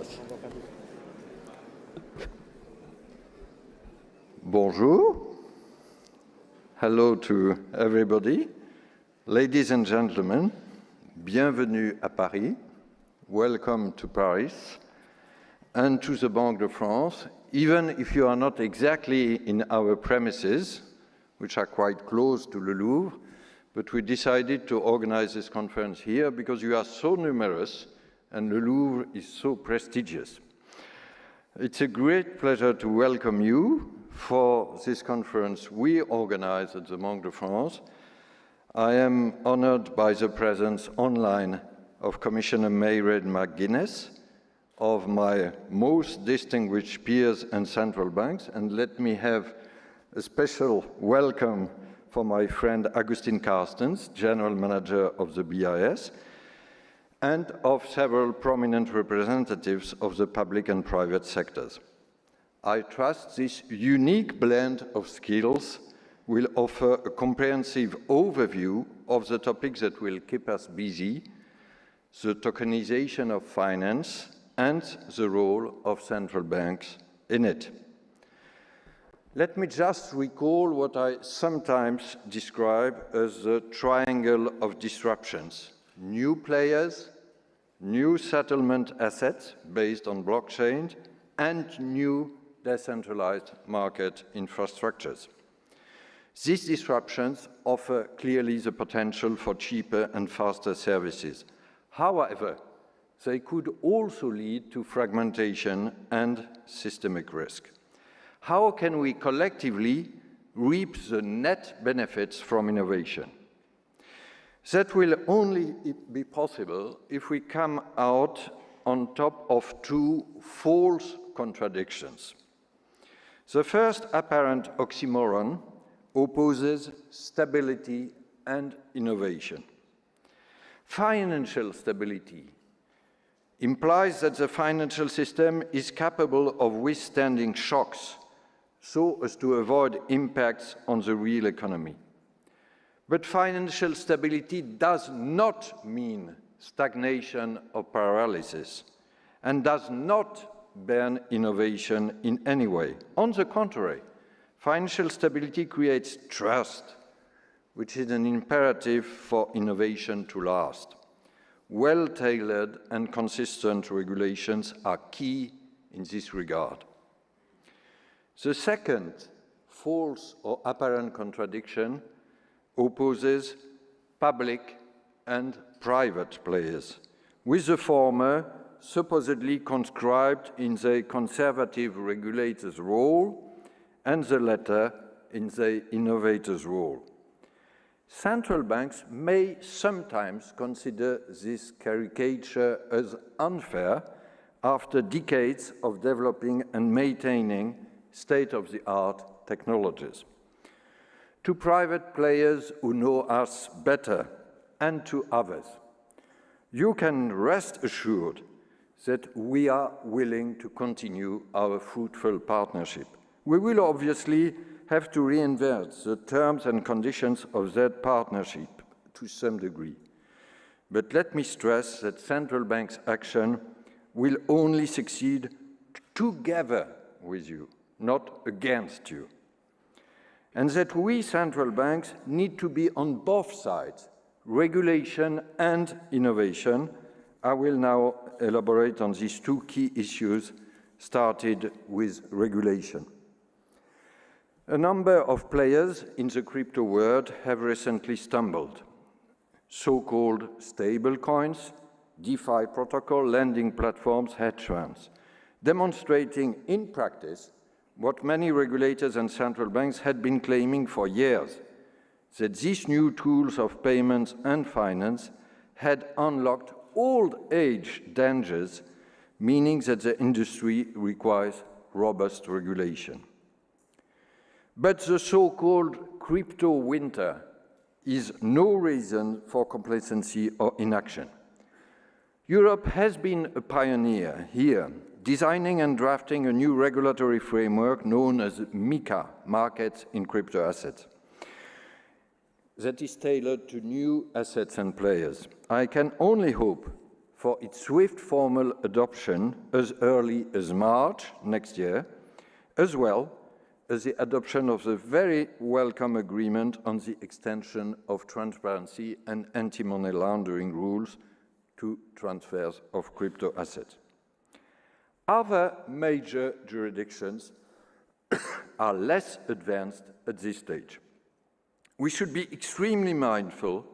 passe. Bonjour. Hello to everybody. Ladies and gentlemen, bienvenue à Paris. Welcome to Paris and to the Banque de France, even if you are not exactly in our premises, which are quite close to the Louvre, but we decided to organize this conference here because you are so numerous and the Louvre is so prestigious. It's a great pleasure to welcome you for this conference we organize at the Banque de France. I am honored by the presence online of Commissioner Mairead McGuinness, of my most distinguished peers and central banks, and let me have a special welcome for my friend Agustin Carstens, General Manager of the BIS, and of several prominent representatives of the public and private sectors. I trust this unique blend of skills will offer a comprehensive overview of the topics that will keep us busy, the tokenization of finance, and the role of central banks in it. Let me just recall what I sometimes describe as the triangle of disruptions: new players, new settlement assets based on blockchain, and new decentralized market infrastructures. These disruptions offer clearly the potential for cheaper and faster services. However, they could also lead to fragmentation and systemic risk. How can we collectively reap the net benefits from innovation? That will only be possible if we come out on top of two false contradictions. The first apparent oxymoron opposes stability and innovation. Financial stability implies that the financial system is capable of withstanding shocks so as to avoid impacts on the real economy. But financial stability does not mean stagnation or paralysis, and does not ban innovation in any way. On the contrary, financial stability creates trust, which is an imperative for innovation to last. Well-tailored and consistent regulations are key in this regard. The second false or apparent contradiction opposes public and private players, with the former supposedly conscribed in the conservative regulator's role and the latter in the innovator's role. Central banks may sometimes consider this caricature as unfair after decades of developing and maintaining state-of-the-art technologies. To private players who know us better and to others, you can rest assured that we are willing to continue our fruitful partnership. We will obviously have to reinvent the terms and conditions of that partnership to some degree. But let me stress that central banks' action will only succeed together with you, not against you. And that we central banks need to be on both sides, regulation and innovation. I will now elaborate on these two key issues, started with regulation. A number of players in the crypto world have recently stumbled. So-called stable coins, DeFi protocol, lending platforms, hedge funds, demonstrating in practice what many regulators and central banks had been claiming for years, that these new tools of payments and finance had unlocked old-age dangers, meaning that the industry requires robust regulation. But the so-called crypto winter is no reason for complacency or inaction. Europe has been a pioneer here, designing and drafting a new regulatory framework known as MiCA, Markets in Crypto Assets, that is tailored to new assets and players. I can only hope for its swift formal adoption as early as March next year, as well as the adoption of the very welcome agreement on the extension of transparency and anti-money laundering rules to transfers of crypto assets. Other major jurisdictions are less advanced at this stage. We should be extremely mindful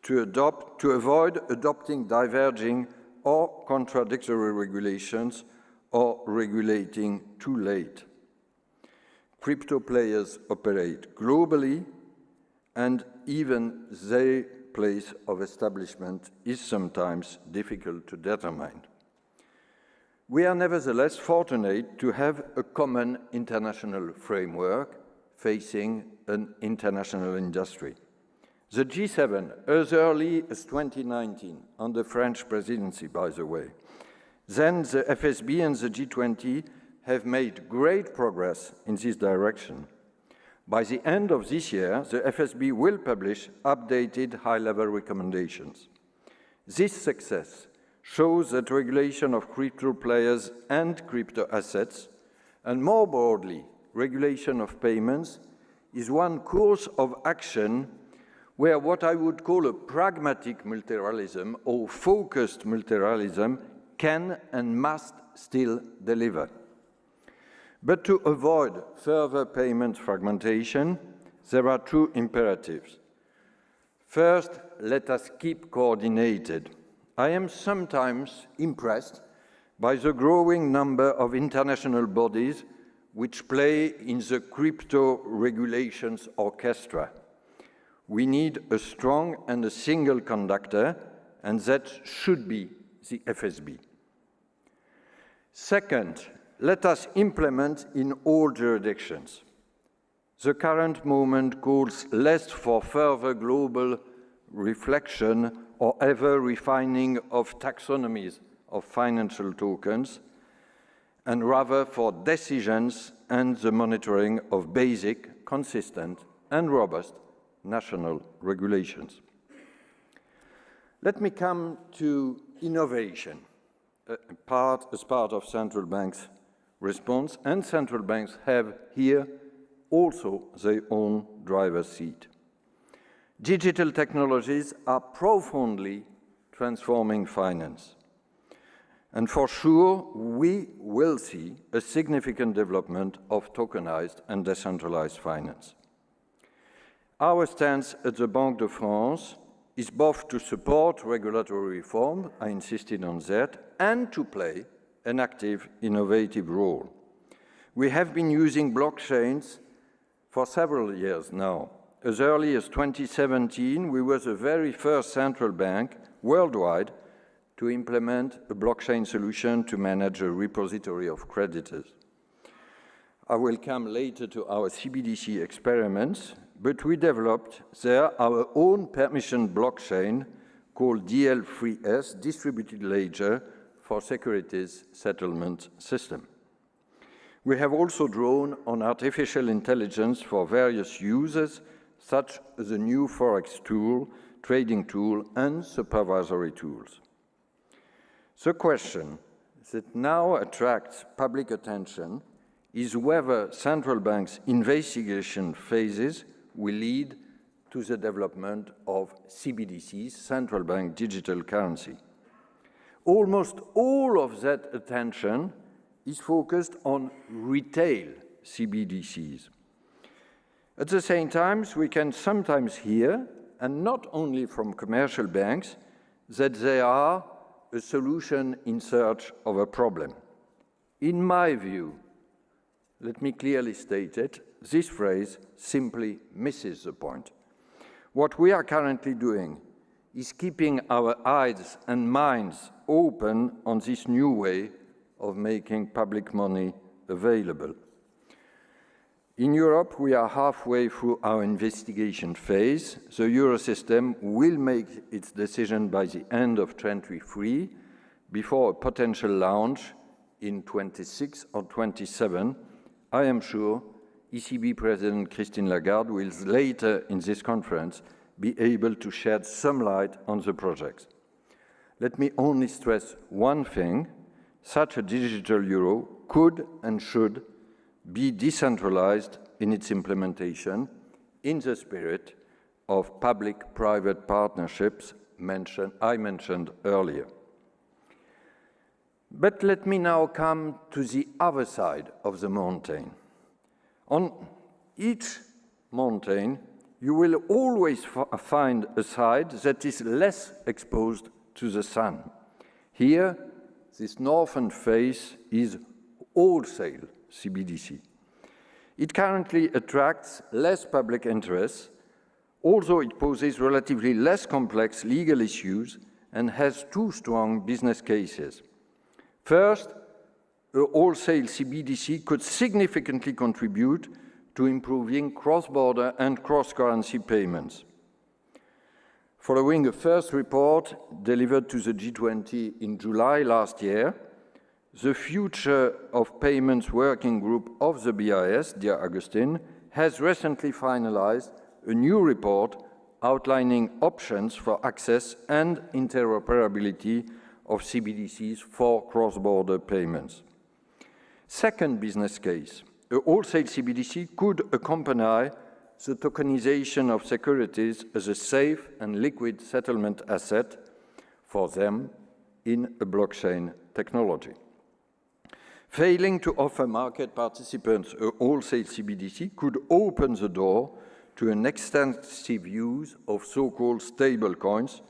to avoid adopting diverging or contradictory regulations or regulating too late. Crypto players operate globally, and even their place of establishment is sometimes difficult to determine. We are nevertheless fortunate to have a common international framework facing an international industry. The G7, as early as 2019, on the French presidency, by the way, then the FSB and the G20 have made great progress in this direction. By the end of this year, the FSB will publish updated high-level recommendations. This success shows that regulation of crypto players and crypto assets, and more broadly, regulation of payments, is one course of action where what I would call a pragmatic multilateralism or focused multilateralism can and must still deliver. But to avoid further payment fragmentation, there are two imperatives. First, let us keep coordinated. I am sometimes impressed by the growing number of international bodies which play in the crypto regulations orchestra. We need a strong and a single conductor, and that should be the FSB. Second, let us implement in all jurisdictions. The current moment calls less for further global reflection or ever refining of taxonomies of financial tokens, and rather for decisions and the monitoring of basic, consistent, and robust national regulations. Let me come to innovation, as part of central banks' response, and central banks have here also their own driver's seat. Digital technologies are profoundly transforming finance. And for sure, we will see a significant development of tokenized and decentralized finance. Our stance at the Banque de France is both to support regulatory reform, I insisted on that, and to play an active, innovative role. We have been using blockchains for several years now. As early as 2017, we were the very first central bank worldwide to implement a blockchain solution to manage a repository of creditors. I will come later to our CBDC experiments, but we developed there our own permission blockchain called DL3S, Distributed Ledger for Securities Settlement System. We have also drawn on artificial intelligence for various uses, such as a new Forex tool, trading tool, and supervisory tools. The question that now attracts public attention is whether central banks' investigation phases will lead to the development of CBDCs, central bank digital currency. Almost all of that attention is focused on retail CBDCs. At the same time, we can sometimes hear, and not only from commercial banks, that they are a solution in search of a problem. In my view, let me clearly state it, this phrase simply misses the point. What we are currently doing is keeping our eyes and minds open on this new way of making public money available. In Europe, we are halfway through our investigation phase. The Eurosystem will make its decision by the end of 2023, before a potential launch in 26 or 27. I am sure ECB President Christine Lagarde will later in this conference be able to shed some light on the projects. Let me only stress one thing. Such a digital euro could and should be decentralized in its implementation in the spirit of public-private partnerships I mentioned earlier. But let me now come to the other side of the mountain. On each mountain, you will always find a side that is less exposed to the sun. Here, this northern face is wholesale CBDC. It currently attracts less public interest, although it poses relatively less complex legal issues and has two strong business cases. First, a wholesale CBDC could significantly contribute to improving cross-border and cross-currency payments. Following a first report delivered to the G20 in July last year, the Future of Payments Working Group of the BIS, dear Agustin, has recently finalized a new report outlining options for access and interoperability of CBDCs for cross-border payments. Second business case, a wholesale CBDC could accompany the tokenization of securities as a safe and liquid settlement asset for them in a blockchain technology. Failing to offer market participants a wholesale CBDC could open the door to an extensive use of so-called stablecoins,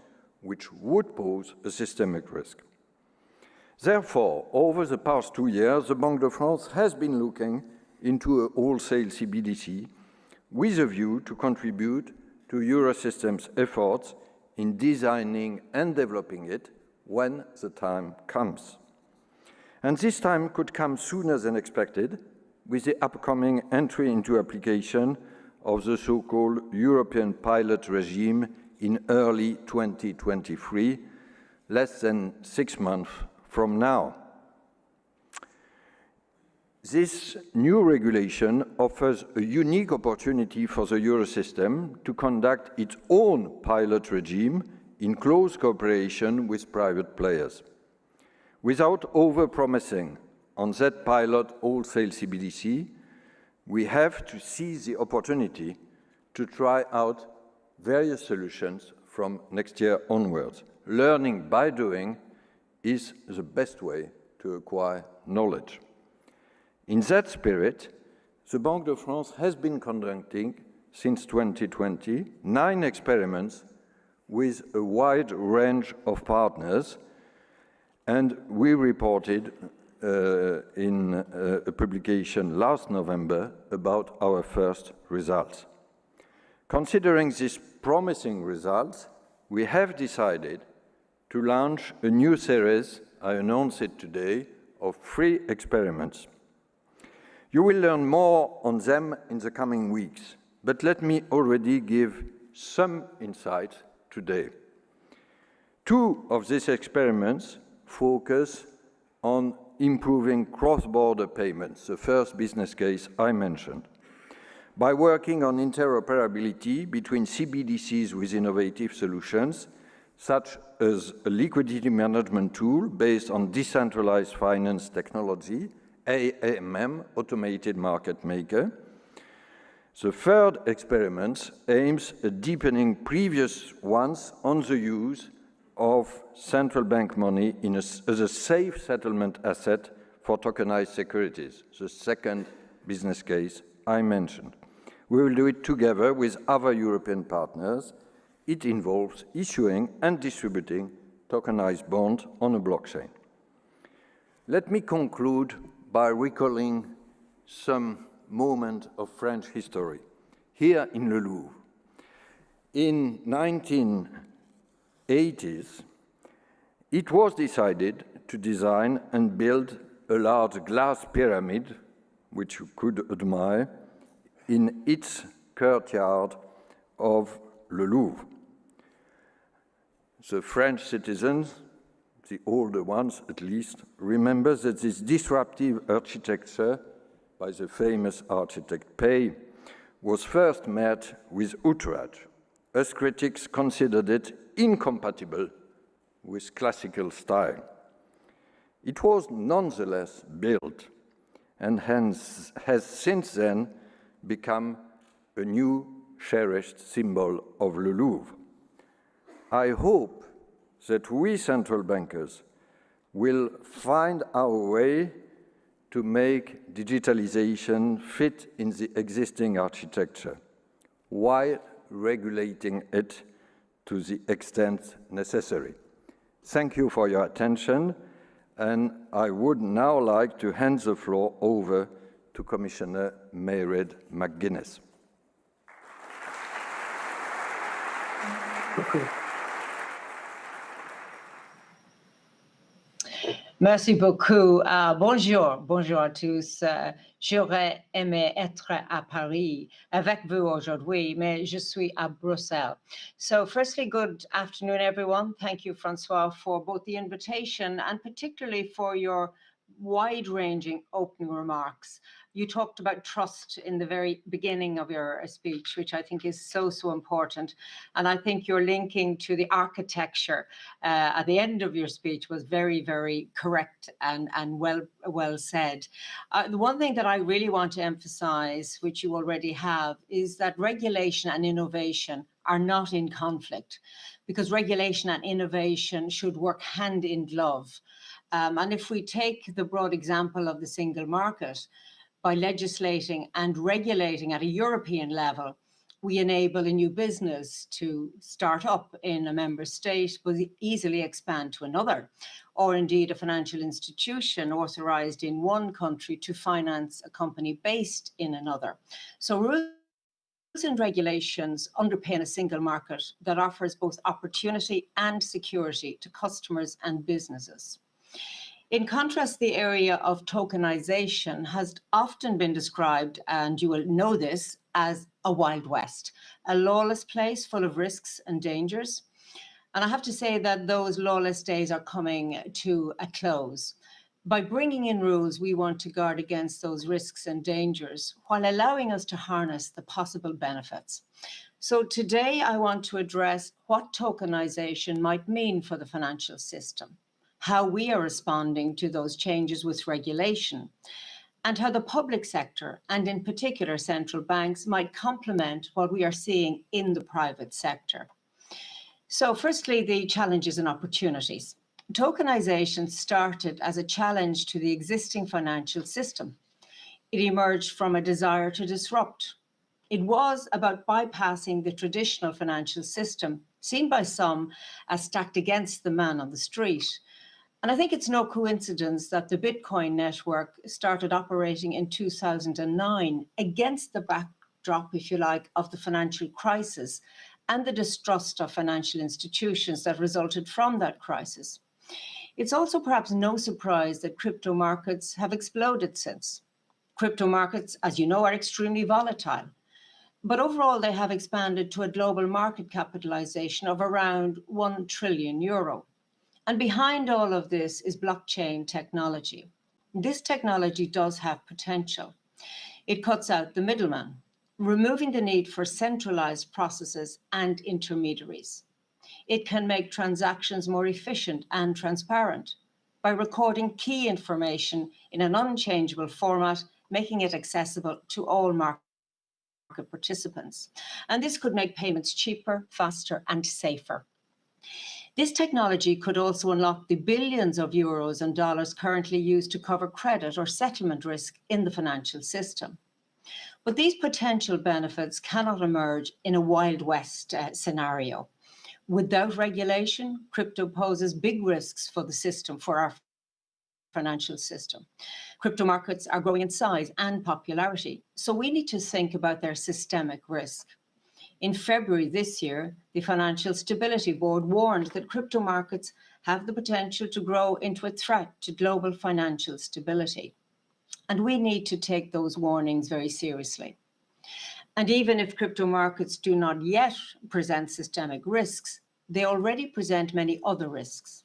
which would pose a systemic risk. Therefore, over the past 2 years, the Banque de France has been looking into a wholesale CBDC with a view to contribute to Eurosystem's efforts in designing and developing it when the time comes. And this time could come sooner than expected with the upcoming entry into application of the so-called European pilot regime in early 2023, less than 6 months from now. This new regulation offers a unique opportunity for the Eurosystem to conduct its own pilot regime in close cooperation with private players. Without over-promising on that pilot wholesale CBDC, we have to seize the opportunity to try out various solutions from next year onwards. Learning by doing is the best way to acquire knowledge. In that spirit, the Banque de France has been conducting, since 2020, 9 experiments with a wide range of partners, and we reported in a publication last November about our first results. Considering these promising results, we have decided to launch a new series, I announce it today, of 3 experiments. You will learn more on them in the coming weeks, but let me already give some insight today. 2 of these experiments focus on improving cross-border payments, the first business case I mentioned. By working on interoperability between CBDCs with innovative solutions, such as a liquidity management tool based on decentralized finance technology, AMM, Automated Market Maker. The third experiment aims at deepening previous ones on the use of central bank money as a safe settlement asset for tokenized securities, the second business case I mentioned. We will do it together with other European partners. It involves issuing and distributing tokenized bonds on a blockchain. Let me conclude by recalling some moment of French history, here in Le Louvre. In 1980s, it was decided to design and build a large glass pyramid, which you could admire, in its courtyard of Le Louvre. The French citizens, the older ones at least, remember that this disruptive architecture by the famous architect Pei was first met with outrage, as critics considered it incompatible with classical style. It was nonetheless built and hence has since then become a new cherished symbol of the Louvre. I hope that we central bankers will find our way to make digitalization fit in the existing architecture while regulating it to the extent necessary. Thank you for your attention, and I would now like to hand the floor over to Commissioner Mairead McGuinness. Merci beaucoup. Bonjour à tous. J'aurais aimé être à Paris avec vous aujourd'hui, mais je suis à Bruxelles. So firstly, good afternoon, everyone. Thank you, Francois, for both the invitation and particularly for your wide-ranging opening remarks. You talked about trust in the very beginning of your speech, which I think is so important. And I think your linking to the architecture at the end of your speech was very correct and well said. The one thing that I really want to emphasize, which you already have, is that regulation and innovation are not in conflict, because regulation and innovation should work hand in glove. And if we take the broad example of the single market, by legislating and regulating at a European level, we enable a new business to start up in a member state, but easily expand to another, or indeed a financial institution authorized in one country to finance a company based in another. So rules and regulations underpin a single market that offers both opportunity and security to customers and businesses. In contrast, the area of tokenization has often been described, and you will know this, as a Wild West, a lawless place full of risks and dangers. And I have to say that those lawless days are coming to a close. By bringing in rules, we want to guard against those risks and dangers while allowing us to harness the possible benefits. So today I want to address what tokenization might mean for the financial system, how we are responding to those changes with regulation, and how the public sector, and in particular central banks, might complement what we are seeing in the private sector. So firstly, the challenges and opportunities. Tokenization started as a challenge to the existing financial system. It emerged from a desire to disrupt. It was about bypassing the traditional financial system, seen by some as stacked against the man on the street. And I think it's no coincidence that the Bitcoin network started operating in 2009 against the backdrop, if you like, of the financial crisis and the distrust of financial institutions that resulted from that crisis. It's also perhaps no surprise that crypto markets have exploded since. Crypto markets, as you know, are extremely volatile. But overall, they have expanded to a global market capitalization of around €1 trillion. And behind all of this is blockchain technology. This technology does have potential. It cuts out the middleman, removing the need for centralized processes and intermediaries. It can make transactions more efficient and transparent by recording key information in an unchangeable format, making it accessible to all market participants. And this could make payments cheaper, faster, and safer. This technology could also unlock the billions of euros and dollars currently used to cover credit or settlement risk in the financial system. But these potential benefits cannot emerge in a Wild West scenario. Without regulation, crypto poses big risks for the system, for our financial system. Crypto markets are growing in size and popularity, so we need to think about their systemic risk. In February this year, the Financial Stability Board warned that crypto markets have the potential to grow into a threat to global financial stability. And we need to take those warnings very seriously. And even if crypto markets do not yet present systemic risks, they already present many other risks.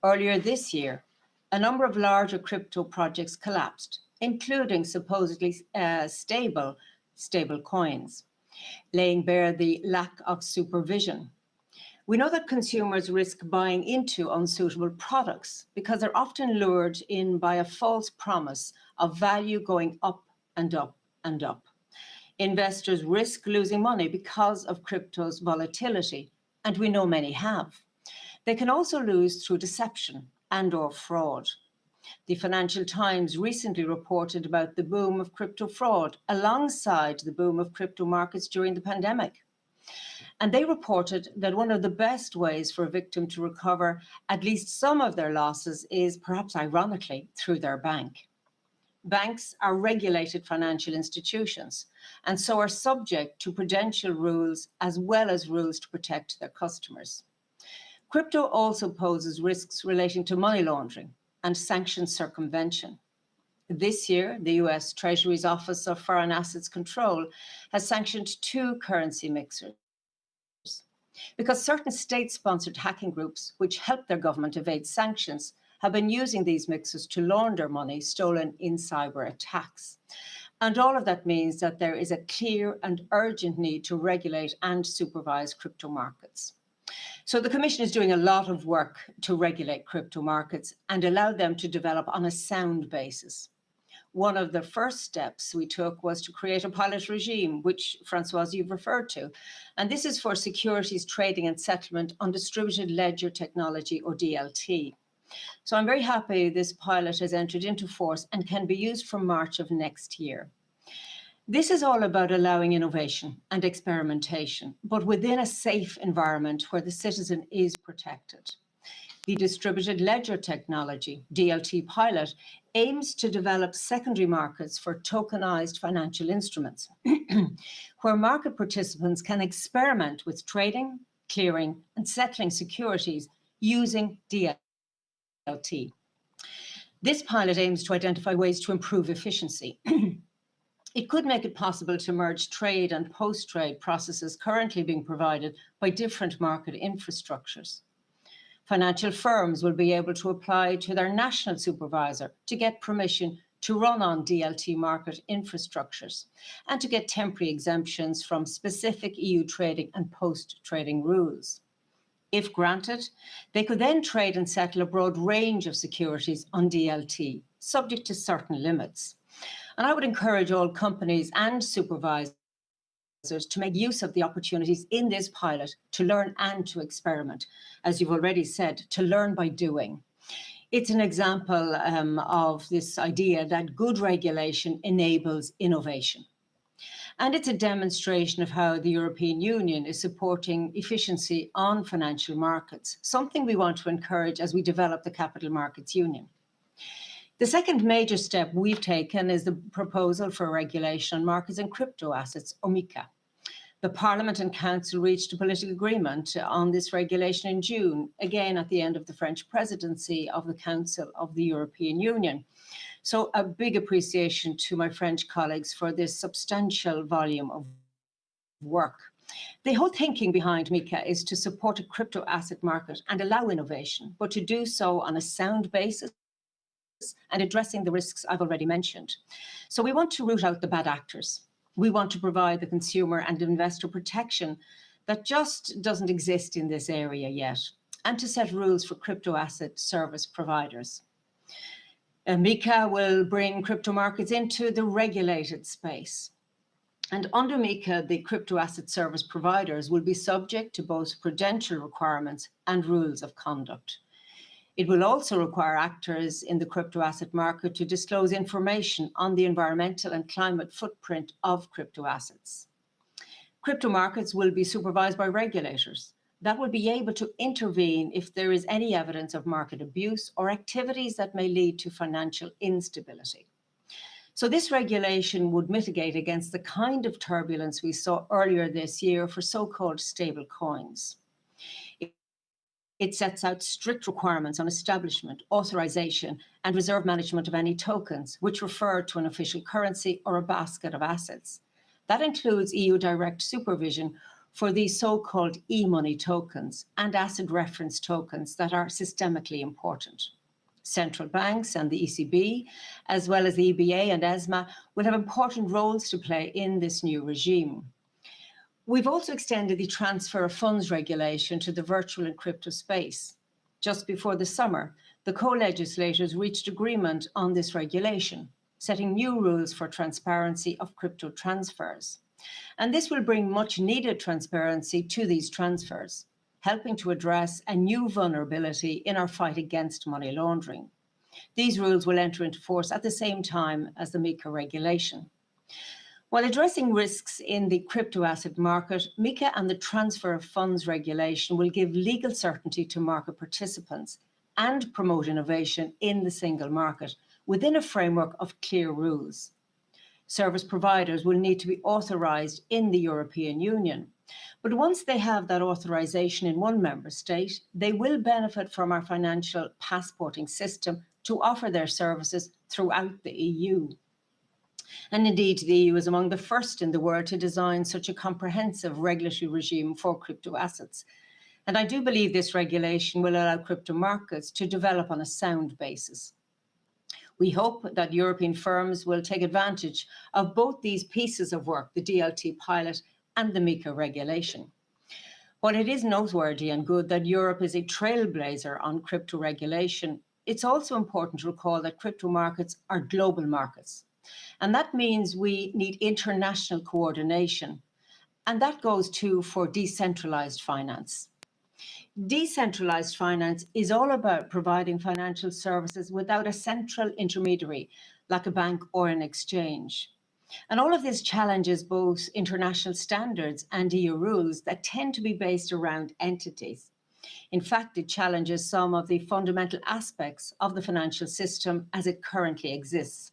Earlier this year, a number of larger crypto projects collapsed, including supposedly stable coins, laying bare the lack of supervision. We know that consumers risk buying into unsuitable products because they're often lured in by a false promise of value going up and up and up. Investors risk losing money because of crypto's volatility, and we know many have. They can also lose through deception and/or fraud. The Financial Times recently reported about the boom of crypto fraud alongside the boom of crypto markets during the pandemic. And they reported that one of the best ways for a victim to recover at least some of their losses is, perhaps ironically, through their bank. Banks are regulated financial institutions and so are subject to prudential rules as well as rules to protect their customers. Crypto also poses risks relating to money laundering and sanction circumvention. This year, the US Treasury's Office of Foreign Assets Control has sanctioned 2 currency mixers because certain state-sponsored hacking groups, which help their government evade sanctions, have been using these mixers to launder money stolen in cyber attacks. And all of that means that there is a clear and urgent need to regulate and supervise crypto markets. So the Commission is doing a lot of work to regulate crypto markets and allow them to develop on a sound basis. One of the first steps we took was to create a pilot regime, which, Françoise, you've referred to. And this is for securities trading and settlement on distributed ledger technology, or DLT. So I'm very happy this pilot has entered into force and can be used from March of next year. This is all about allowing innovation and experimentation, but within a safe environment where the citizen is protected. The distributed ledger technology, DLT pilot, aims to develop secondary markets for tokenized financial instruments, where market participants can experiment with trading, clearing, and settling securities using DLT. This pilot aims to identify ways to improve efficiency. It could make it possible to merge trade and post-trade processes currently being provided by different market infrastructures. Financial firms will be able to apply to their national supervisor to get permission to run on DLT market infrastructures and to get temporary exemptions from specific EU trading and post-trading rules. If granted, they could then trade and settle a broad range of securities on DLT, subject to certain limits. And I would encourage all companies and supervisors to make use of the opportunities in this pilot to learn and to experiment. As you've already said, to learn by doing. It's an example of this idea that good regulation enables innovation. And it's a demonstration of how the European Union is supporting efficiency on financial markets, something we want to encourage as we develop the Capital Markets Union. The second major step we've taken is the proposal for regulation on markets and crypto assets, or MiCA. The Parliament and Council reached a political agreement on this regulation in June, again at the end of the French presidency of the Council of the European Union. So a big appreciation to my French colleagues for this substantial volume of work. The whole thinking behind MiCA is to support a crypto asset market and allow innovation, but to do so on a sound basis and addressing the risks I've already mentioned. So we want to root out the bad actors. We want to provide the consumer and investor protection that just doesn't exist in this area yet, and to set rules for crypto asset service providers. MiCA will bring crypto markets into the regulated space. And under MiCA, the crypto asset service providers will be subject to both prudential requirements and rules of conduct. It will also require actors in the crypto asset market to disclose information on the environmental and climate footprint of crypto assets. Crypto markets will be supervised by regulators that will be able to intervene if there is any evidence of market abuse or activities that may lead to financial instability. So this regulation would mitigate against the kind of turbulence we saw earlier this year for so-called stable coins. It sets out strict requirements on establishment, authorization, and reserve management of any tokens, which refer to an official currency or a basket of assets. That includes EU direct supervision for these so-called e-money tokens and asset reference tokens that are systemically important. Central banks and the ECB, as well as the EBA and ESMA, will have important roles to play in this new regime. We've also extended the transfer of funds regulation to the virtual and crypto space. Just before the summer, the co-legislators reached agreement on this regulation, setting new rules for transparency of crypto transfers. And this will bring much needed transparency to these transfers, helping to address a new vulnerability in our fight against money laundering. These rules will enter into force at the same time as the MiCA regulation. While addressing risks in the crypto asset market, MiCA and the transfer of funds regulation will give legal certainty to market participants and promote innovation in the single market within a framework of clear rules. Service providers will need to be authorized in the European Union. But once they have that authorization in one member state, they will benefit from our financial passporting system to offer their services throughout the EU. And indeed, the EU is among the first in the world to design such a comprehensive regulatory regime for crypto assets. And I do believe this regulation will allow crypto markets to develop on a sound basis. We hope that European firms will take advantage of both these pieces of work, the DLT pilot and the MiCA regulation. While it is noteworthy and good that Europe is a trailblazer on crypto regulation, it's also important to recall that crypto markets are global markets. And that means we need international coordination. And that goes too for decentralized finance. Decentralized finance is all about providing financial services without a central intermediary, like a bank or an exchange. And all of this challenges both international standards and EU rules that tend to be based around entities. In fact, it challenges some of the fundamental aspects of the financial system as it currently exists.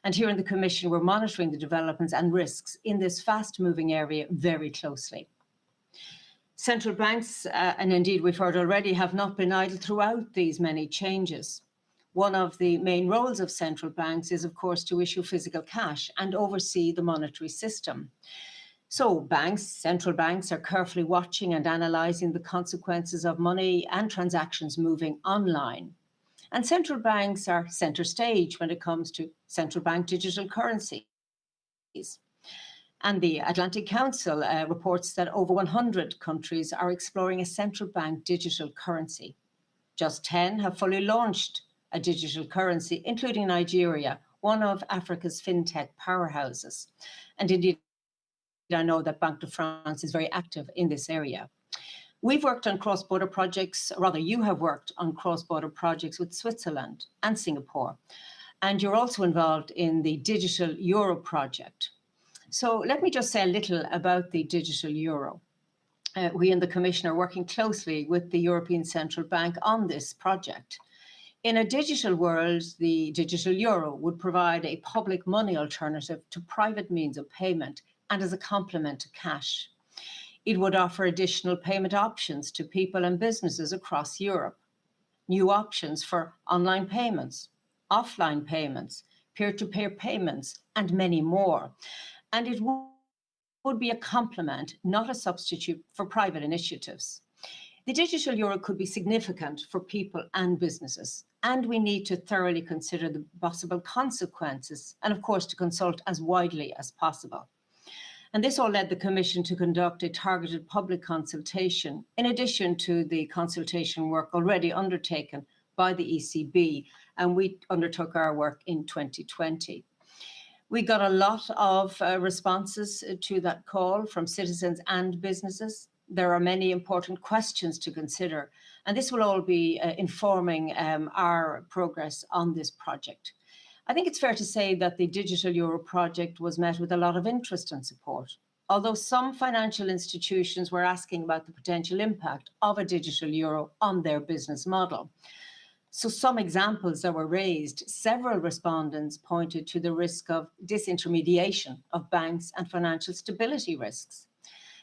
And here in the Commission, we're monitoring the developments and risks in this fast-moving area very closely. Central banks, and indeed we've heard already, have not been idle throughout these many changes. One of the main roles of central banks is, of course, to issue physical cash and oversee the monetary system. So central banks are carefully watching and analysing the consequences of money and transactions moving online. And central banks are centre stage when it comes to central bank digital currencies. And the Atlantic Council reports that over 100 countries are exploring a central bank digital currency. Just 10 have fully launched a digital currency, including Nigeria, one of Africa's fintech powerhouses. And indeed, I know that Banco de France is very active in this area. We've worked on cross-border projects, rather you have worked on cross-border projects with Switzerland and Singapore. And you're also involved in the Digital Euro project. So let me just say a little about the digital euro. We in the Commission are working closely with the European Central Bank on this project. In a digital world, the digital euro would provide a public money alternative to private means of payment and as a complement to cash. It would offer additional payment options to people and businesses across Europe, new options for online payments, offline payments, peer-to-peer payments, and many more. And it would be a complement, not a substitute for private initiatives. The digital euro could be significant for people and businesses, and we need to thoroughly consider the possible consequences and, of course, to consult as widely as possible. And this all led the Commission to conduct a targeted public consultation, in addition to the consultation work already undertaken by the ECB, and we undertook our work in 2020. We got a lot of responses to that call from citizens and businesses. There are many important questions to consider, and this will all be informing our progress on this project. I think it's fair to say that the Digital Euro project was met with a lot of interest and support, although some financial institutions were asking about the potential impact of a digital euro on their business model. So some examples that were raised, several respondents pointed to the risk of disintermediation of banks and financial stability risks.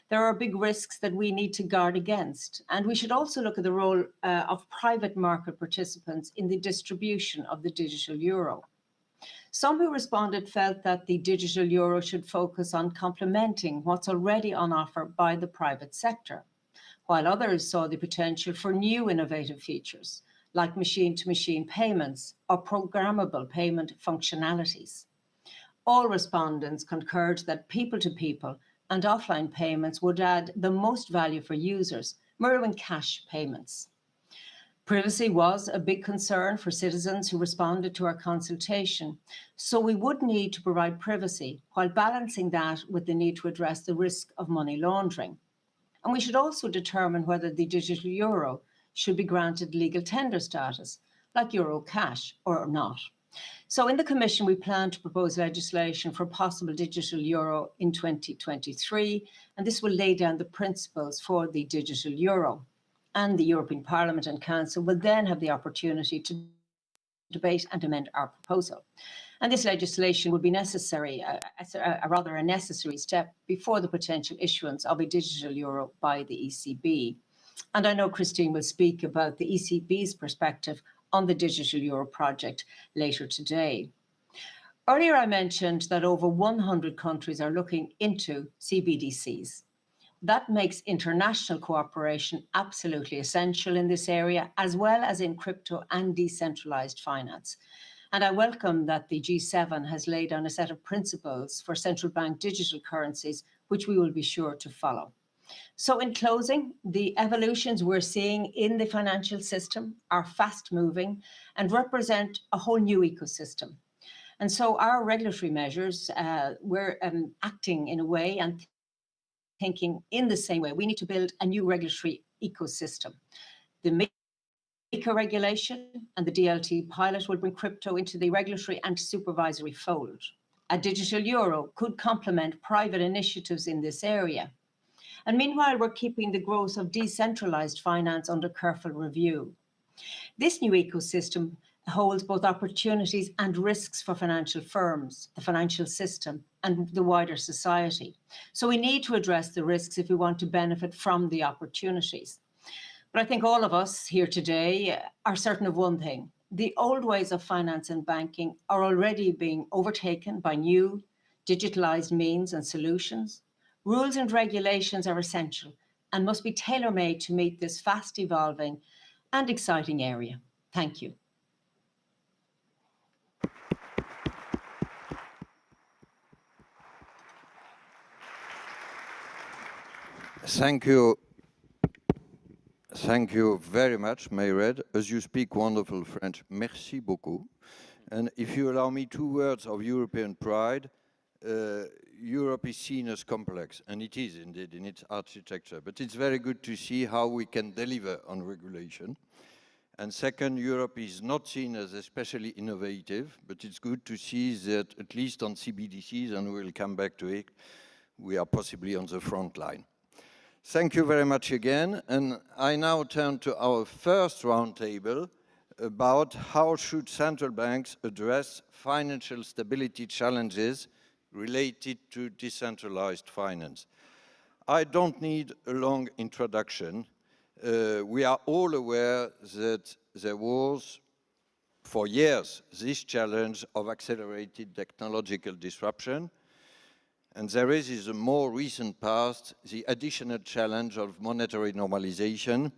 There are big risks that we need to guard against, and we should also look at the role of private market participants in the distribution of the digital euro. Some who responded felt that the digital euro should focus on complementing what's already on offer by the private sector, while others saw the potential for new innovative features, like machine-to-machine payments or programmable payment functionalities. All respondents concurred that people-to-people, and offline payments would add the most value for users, mirroring cash payments. Privacy was a big concern for citizens who responded to our consultation, so we would need to provide privacy while balancing that with the need to address the risk of money laundering. And we should also determine whether the digital euro should be granted legal tender status, like euro cash, or not. So in the Commission, we plan to propose legislation for possible digital euro in 2023, and this will lay down the principles for the digital euro. And the European Parliament and Council will then have the opportunity to debate and amend our proposal. And this legislation would be necessary, a necessary step before the potential issuance of a digital euro by the ECB. And I know Christine will speak about the ECB's perspective on the digital euro project later today. Earlier, I mentioned that over 100 countries are looking into CBDCs. That makes international cooperation absolutely essential in this area, as well as in crypto and decentralized finance. And I welcome that the G7 has laid down a set of principles for central bank digital currencies, which we will be sure to follow. So in closing, the evolutions we're seeing in the financial system are fast moving and represent a whole new ecosystem. And so our regulatory measures, we're acting in a way and thinking in the same way. We need to build a new regulatory ecosystem. The MiCA regulation and the DLT pilot will bring crypto into the regulatory and supervisory fold. A digital euro could complement private initiatives in this area. And meanwhile, we're keeping the growth of decentralized finance under careful review. This new ecosystem holds both opportunities and risks for financial firms, the financial system, and the wider society. So we need to address the risks if we want to benefit from the opportunities. But I think all of us here today are certain of one thing. The old ways of finance and banking are already being overtaken by new digitalized means and solutions. Rules and regulations are essential and must be tailor-made to meet this fast evolving and exciting area. Thank you. Thank you. Thank you very much, Mayred. As you speak wonderful French, merci beaucoup. And if you allow me 2 words of European pride, Europe is seen as complex, and it is indeed in its architecture, but it's very good to see how we can deliver on regulation. And second, Europe is not seen as especially innovative, but it's good to see that at least on CBDCs, and we'll come back to it, we are possibly on the front line. Thank you very much again, and I now turn to our first roundtable about how should central banks address financial stability challenges related to decentralized finance. I don't need a long introduction. We are all aware that there was, for years, this challenge of accelerated technological disruption. And there is, in the more recent past, the additional challenge of monetary normalization.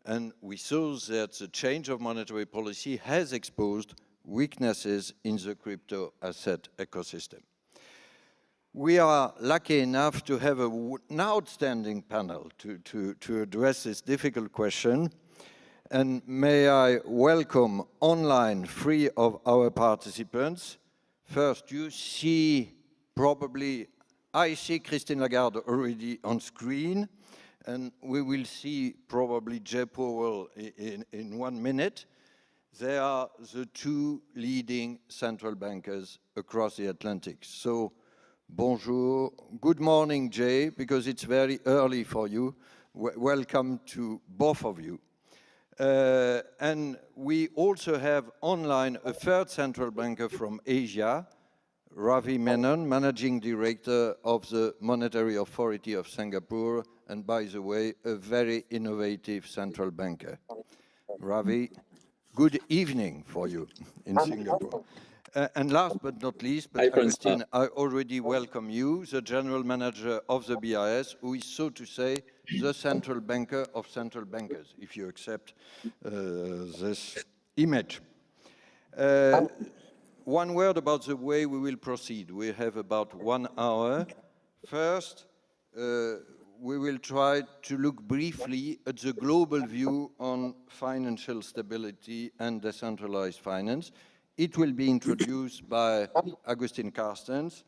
And we saw that the change of monetary policy has exposed weaknesses in the crypto asset ecosystem. We are lucky enough to have an outstanding panel to address this difficult question. And may I welcome online 3 of our participants. First, you see probably, I see Christine Lagarde already on screen, and we will see probably Jerome Powell in 1 minute. They are the 2 leading central bankers across the Atlantic. So, bonjour, good morning, Jay, because it's very early for you. Welcome to both of you. And we also have online a 3rd central banker from Asia, Ravi Menon, Managing Director of the Monetary Authority of Singapore, and by the way, a very innovative central banker. Ravi, good evening for you in Singapore. And last but not least, but Christine, I already welcome you, the General Manager of the BIS, who is, so to say, the central banker of central bankers, if you accept this image. 1 word about the way we will proceed. We have about 1 hour. First, we will try to look briefly at the global view on financial stability and decentralized finance. It will be introduced by Agustin Carstens,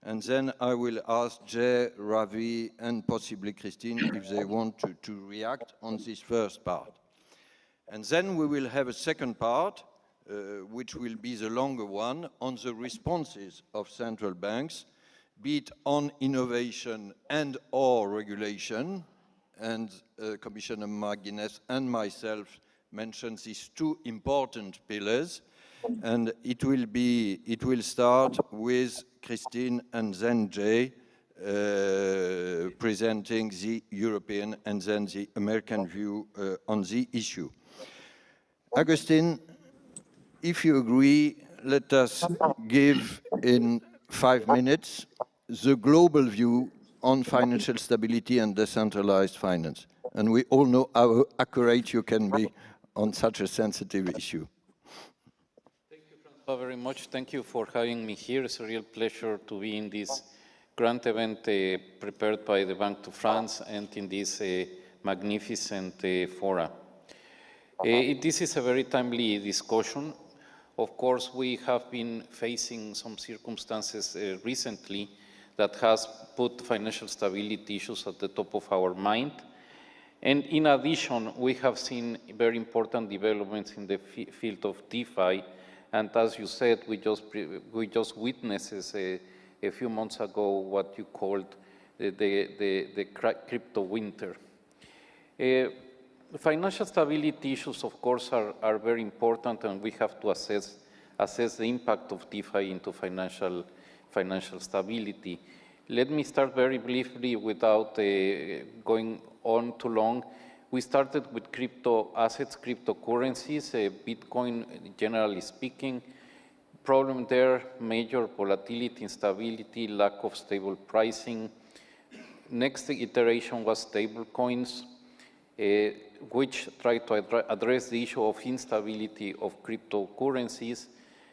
and then I will ask Jay, Ravi, and possibly Christine if they want to react on this first part. And then we will have a second part, which will be the longer one, on the responses of central banks, be it on innovation and or regulation, and Commissioner McGuinness and myself mentioned these two important pillars, and it will start with Christine and then Jay presenting the European and then the American view on the issue. Agustin, if you agree, let us give in 5 minutes the global view on financial stability and decentralized finance. And we all know how accurate you can be on such a sensitive issue. Thank you, Francois, very much. Thank you for having me here. It's a real pleasure to be in this grand event prepared by the Banque de France and in this magnificent fora. This is a very timely discussion. Of course, we have been facing some circumstances recently that has put financial stability issues at the top of our mind. And in addition, we have seen very important developments in the field of DeFi. And as you said, we just witnessed a few months ago what you called the crypto winter. Financial stability issues, of course, are very important, and we have to assess the impact of DeFi into financial stability. Let me start very briefly without going on too long. We started with crypto assets, cryptocurrencies, Bitcoin, generally speaking. Problem there, major volatility, instability, lack of stable pricing. Next iteration was stable coins, which tried to address the issue of instability of cryptocurrencies.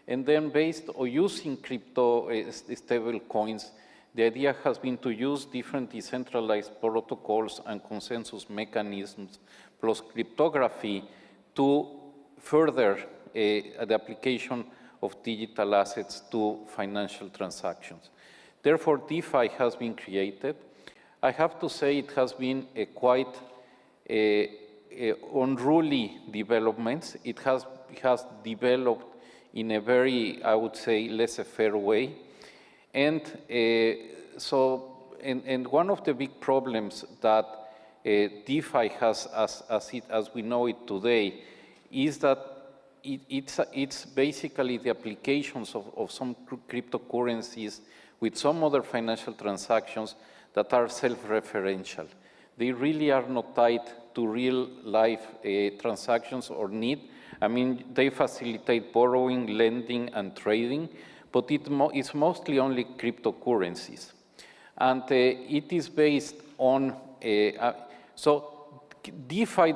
And then based on using crypto stable coins, the idea has been to use different decentralized protocols and consensus mechanisms plus cryptography to further the application of digital assets to financial transactions. Therefore, DeFi has been created. I have to say it has been a quite unruly development. It has developed in a very, I would say, laissez-faire way. And and one of the big problems that DeFi has, as we know it today, is that it's basically the applications of some cryptocurrencies with some other financial transactions that are self-referential. They really are not tied to real-life transactions or need. I mean, they facilitate borrowing, lending, and trading, but it's mostly only cryptocurrencies. And it is based on, so DeFi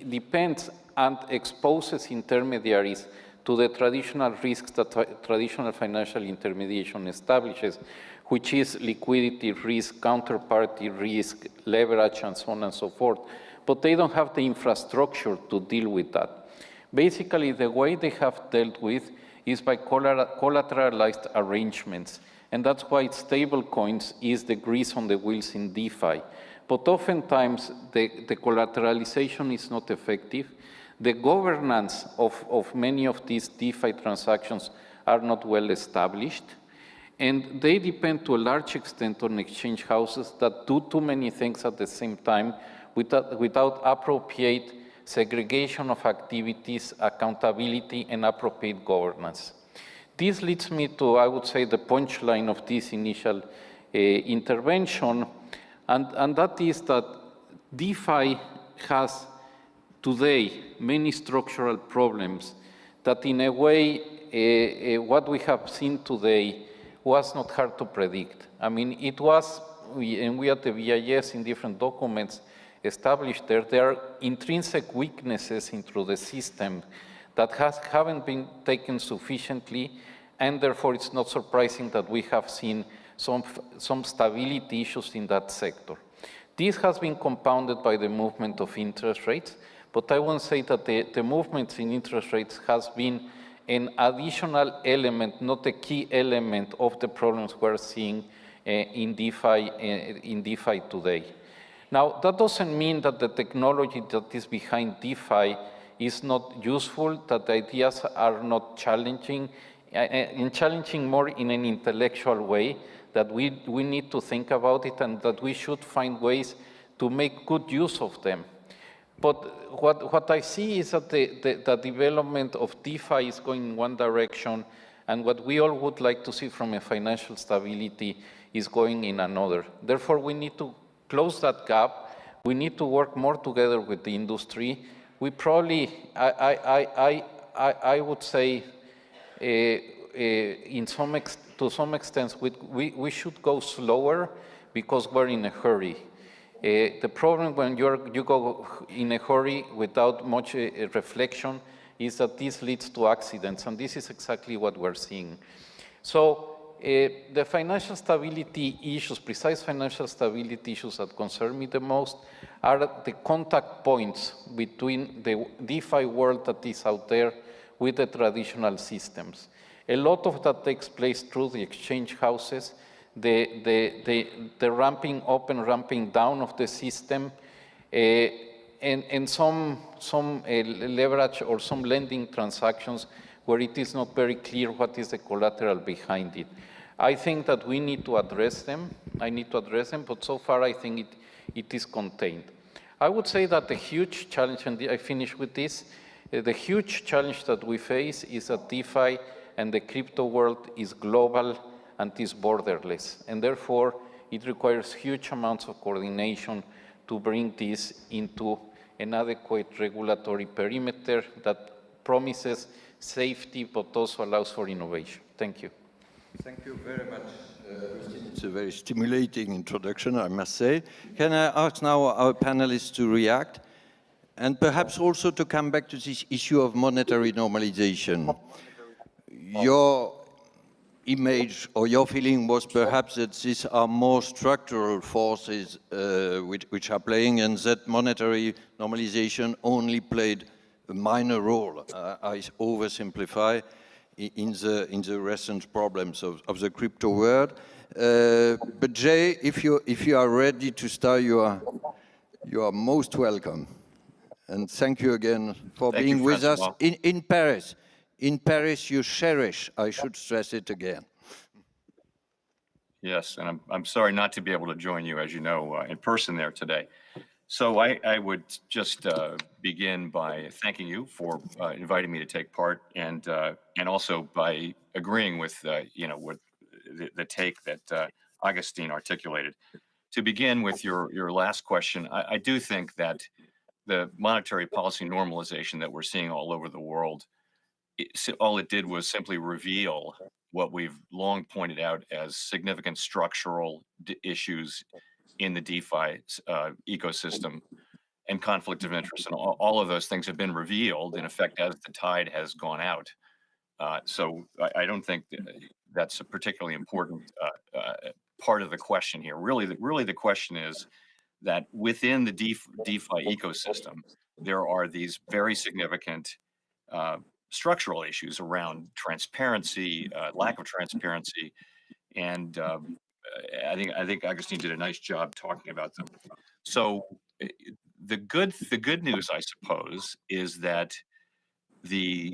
depends and exposes intermediaries to the traditional risks that traditional financial intermediation establishes, which is liquidity risk, counterparty risk, leverage, and so on and so forth. But they don't have the infrastructure to deal with that. Basically, the way they have dealt with is by collateralized arrangements. And that's why stable coins is the grease on the wheels in DeFi. But oftentimes, the collateralization is not effective. The governance of many of these DeFi transactions are not well established. And they depend to a large extent on exchange houses that do too many things at the same time without appropriate segregation of activities, accountability, and appropriate governance. This leads me to, I would say, the punchline of this initial intervention, and that is that DeFi has today many structural problems that in a way, what we have seen today was not hard to predict. I mean, it was, and we at the BIS in different documents established there are intrinsic weaknesses into the system that haven't been taken sufficiently, and therefore it's not surprising that we have seen some stability issues in that sector. This has been compounded by the movement of interest rates, but I won't say that the movements in interest rates has been an additional element, not a key element of the problems we're seeing in DeFi today. Now, that doesn't mean that the technology that is behind DeFi is not useful, that the ideas are not challenging, and challenging more in an intellectual way, that we need to think about it and that we should find ways to make good use of them. But what I see is that the development of DeFi is going in one direction, and what we all would like to see from a financial stability is going in another. Therefore, we need to close that gap. We need to work more together with the industry. We probably, I would say, to some extent, we should go slower because we're in a hurry. The problem when you go in a hurry without much reflection is that this leads to accidents, and this is exactly what we're seeing. So the financial stability issues, precise financial stability issues that concern me the most are the contact points between the DeFi world that is out there with the traditional systems. A lot of that takes place through the exchange houses, the ramping up and ramping down of the system, and some leverage or some lending transactions where it is not very clear what is the collateral behind it. I think that we need to address them. I need to address them, but so far I think it is contained. I would say that the huge challenge, and I finish with this, the huge challenge that we face is that DeFi and the crypto world is global and is borderless, and therefore it requires huge amounts of coordination to bring this into an adequate regulatory perimeter that promises safety but also allows for innovation. Thank you. Thank you very much. It's a very stimulating introduction, I must say. Can I ask now our panelists to react and perhaps also to come back to this issue of monetary normalization? Your image or your feeling was perhaps that these are more structural forces which are playing, and that monetary normalization only played a minor role. I oversimplify in the recent problems of the crypto world. But Jay, if you are ready to start, you are most welcome. And thank you again for being with us in Paris. In Paris, you cherish, I should stress it again. Yes, and I'm sorry not to be able to join you, as you know, in person there today. So I would just begin by thanking you for inviting me to take part, and also by agreeing with with the take that Augustine articulated. To begin with your last question, I do think that the monetary policy normalization that we're seeing all over the world, all it did was simply reveal what we've long pointed out as significant structural issues in the DeFi ecosystem and conflict of interest. And all of those things have been revealed, in effect, as the tide has gone out. So I don't think that's a particularly important part of the question here. Really, the question is that within the DeFi ecosystem, there are these very significant structural issues around transparency, lack of transparency, and I think Augustine did a nice job talking about them. So the good news, I suppose, is that the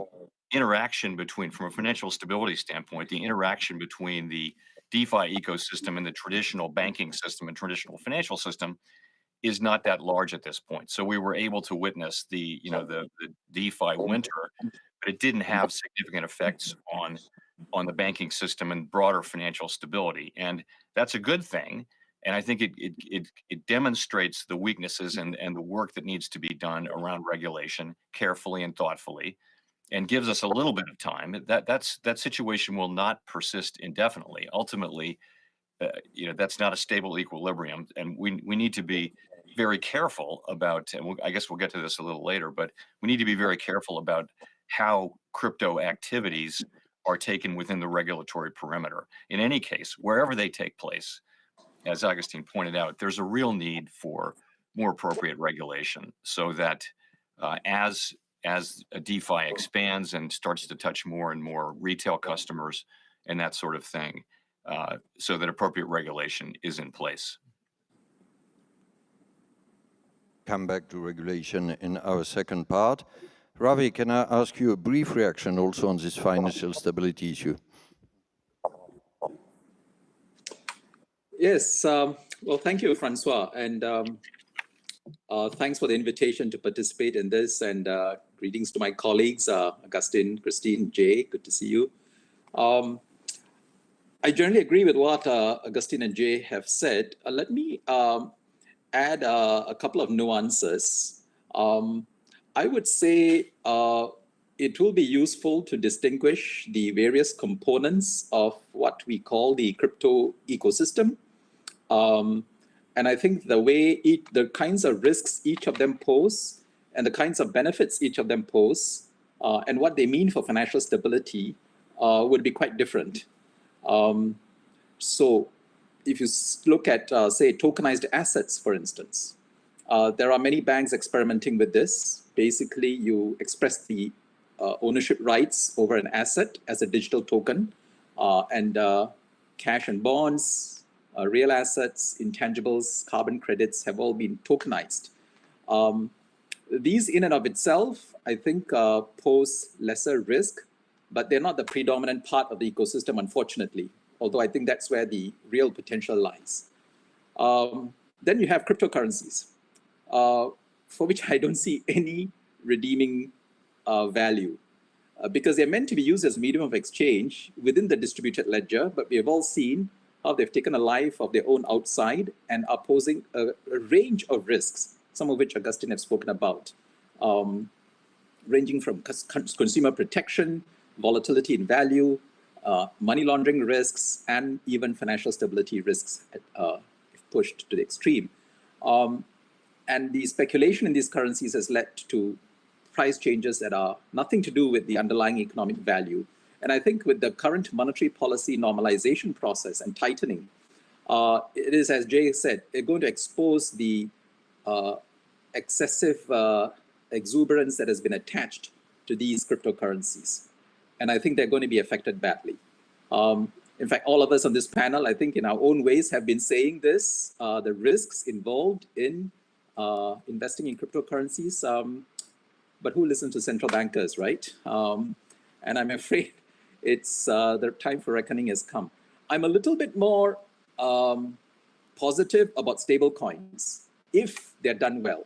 interaction between, from a financial stability standpoint, the interaction between the DeFi ecosystem and the traditional banking system and traditional financial system is not that large at this point. So we were able to witness the DeFi winter, but it didn't have significant effects on the banking system and broader financial stability. And that's a good thing. And I think it demonstrates the weaknesses and the work that needs to be done around regulation carefully and thoughtfully, and gives us a little bit of time. That situation will not persist indefinitely. Ultimately, that's not a stable equilibrium, and we need to be very careful about, and I guess we'll get to this a little later, but we need to be very careful about how crypto activities are taken within the regulatory perimeter. In any case, wherever they take place, as Augustine pointed out, there's a real need for more appropriate regulation so that as DeFi expands and starts to touch more and more retail customers and that sort of thing, so that appropriate regulation is in place. Come back to regulation in our second part. Ravi, can I ask you a brief reaction also on this financial stability issue? Yes, well, thank you, Francois, and thanks for the invitation to participate in this, and greetings to my colleagues, Augustine, Christine, Jay, good to see you. I generally agree with what Augustine and Jay have said. Let me add a couple of nuances. I would say it will be useful to distinguish the various components of what we call the crypto ecosystem. And I think the way the kinds of risks each of them pose and the kinds of benefits each of them pose and what they mean for financial stability would be quite different. So if you look at, say, tokenized assets, for instance, there are many banks experimenting with this. Basically, you express the ownership rights over an asset as a digital token, and cash and bonds, real assets, intangibles, carbon credits have all been tokenized. These in and of itself, I think, pose lesser risk, but they're not the predominant part of the ecosystem, unfortunately, although I think that's where the real potential lies. Then you have cryptocurrencies, for which I don't see any redeeming value, because they're meant to be used as a medium of exchange within the distributed ledger, but we have all seen how they've taken a life of their own outside and are posing a range of risks, some of which Augustine has spoken about, ranging from consumer protection, volatility in value, money laundering risks, and even financial stability risks if pushed to the extreme. And the speculation in these currencies has led to price changes that are nothing to do with the underlying economic value. And I think with the current monetary policy normalization process and tightening, it is, as Jay said, they're going to expose the excessive exuberance that has been attached to these cryptocurrencies. And I think they're going to be affected badly. In fact, all of us on this panel, I think in our own ways, have been saying this, the risks involved in investing in cryptocurrencies. But who listens to central bankers, right? And I'm afraid it's the time for reckoning has come. I'm a little bit more positive about stable coins if they're done well.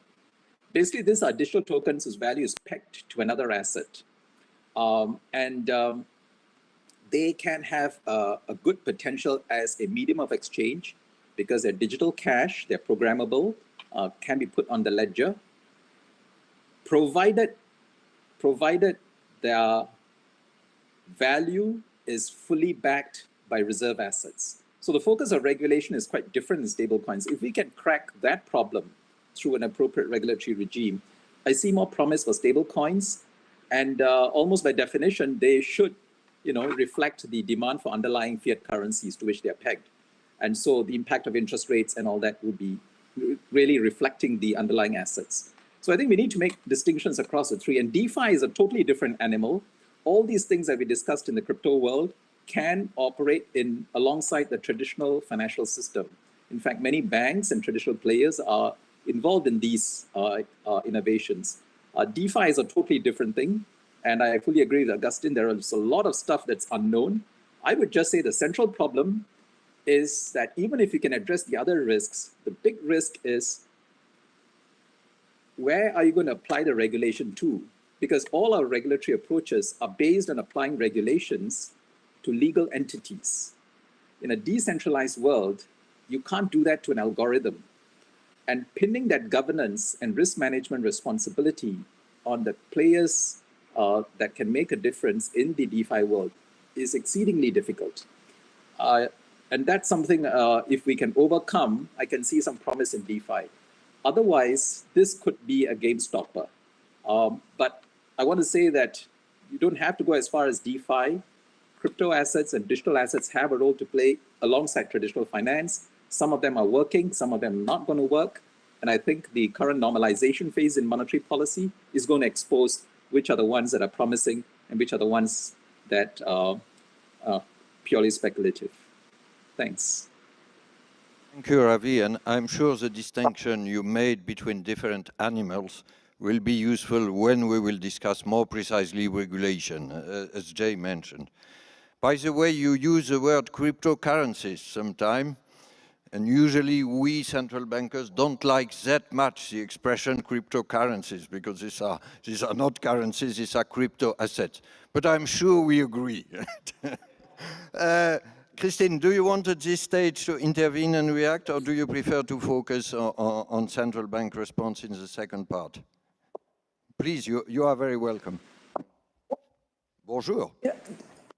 Basically, these are digital tokens whose value is pegged to another asset. They can have a good potential as a medium of exchange because they're digital cash, they're programmable, can be put on the ledger, provided their value is fully backed by reserve assets. So the focus of regulation is quite different in stablecoins. If we can crack that problem through an appropriate regulatory regime, I see more promise for stablecoins, and almost by definition, they should, reflect the demand for underlying fiat currencies to which they are pegged. And so the impact of interest rates and all that would be really reflecting the underlying assets. So I think we need to make distinctions across the three. And DeFi is a totally different animal. All these things that we discussed in the crypto world can operate alongside the traditional financial system. In fact, many banks and traditional players are involved in these innovations. DeFi is a totally different thing. And I fully agree with Augustine. There is a lot of stuff that's unknown. I would just say the central problem is that even if you can address the other risks, the big risk is where are you going to apply the regulation to? Because all our regulatory approaches are based on applying regulations to legal entities. In a decentralized world, you can't do that to an algorithm. And pinning that governance and risk management responsibility on the players that can make a difference in the DeFi world is exceedingly difficult. And that's something, if we can overcome, I can see some promise in DeFi. Otherwise, this could be a game stopper. But I want to say that you don't have to go as far as DeFi. crypto assets and digital assets have a role to play alongside traditional finance. Some of them are working, some of them are not going to work. And I think the current normalization phase in monetary policy is going to expose which are the ones that are promising and which are the ones that are purely speculative. Thanks. Thank you, Ravi, and I'm sure the distinction you made between different animals will be useful when we will discuss more precisely regulation, as Jay mentioned. By the way, you use the word cryptocurrencies sometime, and usually we central bankers don't like that much the expression cryptocurrencies, because these are not currencies, these are crypto assets. But I'm sure we agree. Christine, do you want at this stage to intervene and react, or do you prefer to focus on central bank response in the second part? Please, you are very welcome. Bonjour. Yeah.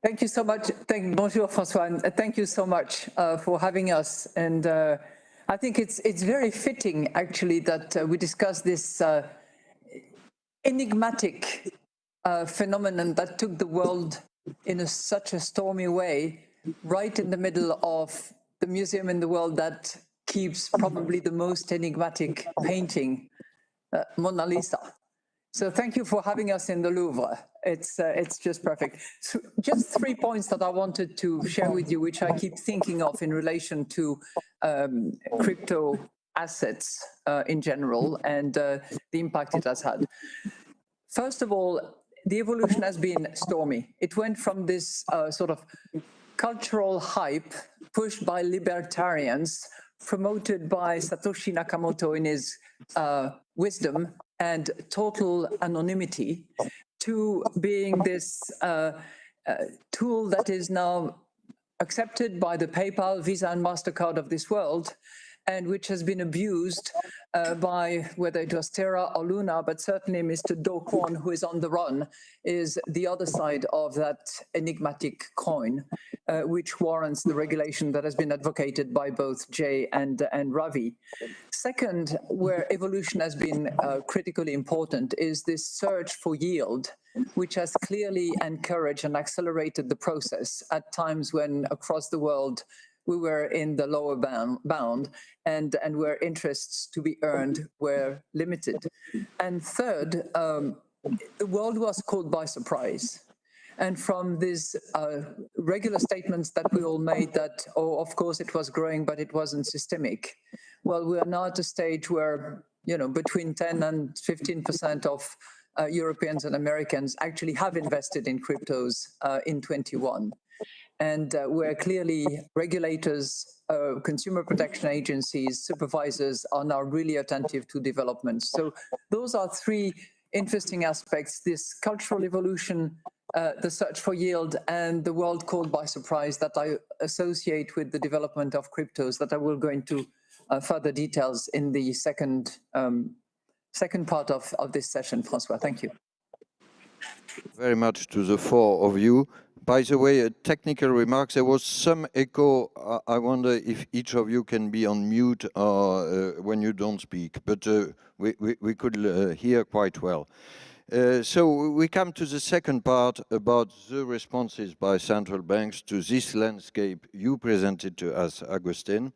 Thank you so much. Bonjour, François, and thank you so much for having us. And I think it's very fitting, actually, that we discuss this enigmatic phenomenon that took the world in such a stormy way, right in the middle of the museum in the world that keeps probably the most enigmatic painting, Mona Lisa. So thank you for having us in the Louvre. It's just perfect. So just 3 points that I wanted to share with you, which I keep thinking of in relation to crypto assets in general and the impact it has had. First of all, the evolution has been stormy. It went from this sort of cultural hype pushed by libertarians, promoted by Satoshi Nakamoto in his wisdom and total anonymity, to being this tool that is now accepted by the PayPal, Visa, and MasterCard of this world, and which has been abused by, whether it was Terra or Luna, but certainly Mr. Do Kwon, who is on the run, is the other side of that enigmatic coin, which warrants the regulation that has been advocated by both Jay and Ravi. Second, where evolution has been critically important, is this search for yield, which has clearly encouraged and accelerated the process at times when across the world we were in the lower bound and where interests to be earned were limited. And third, the world was caught by surprise. And from these regular statements that we all made that, oh, of course it was growing, but it wasn't systemic. Well, we are now at a stage where, you know, between 10 and 15% of Europeans and Americans actually have invested in cryptos in 21. And where clearly regulators, consumer protection agencies, supervisors are now really attentive to developments. So those are three interesting aspects: this cultural evolution, the search for yield, and the world caught by surprise that I associate with the development of cryptos, that I will go into further details in the second part of this session. François, thank you. Very much to the four of you. By the way, a technical remark, there was some echo. I wonder if each of you can be on mute when you don't speak, but we could hear quite well. So we come to the second part about the responses by central banks to this landscape you presented to us, Agustin.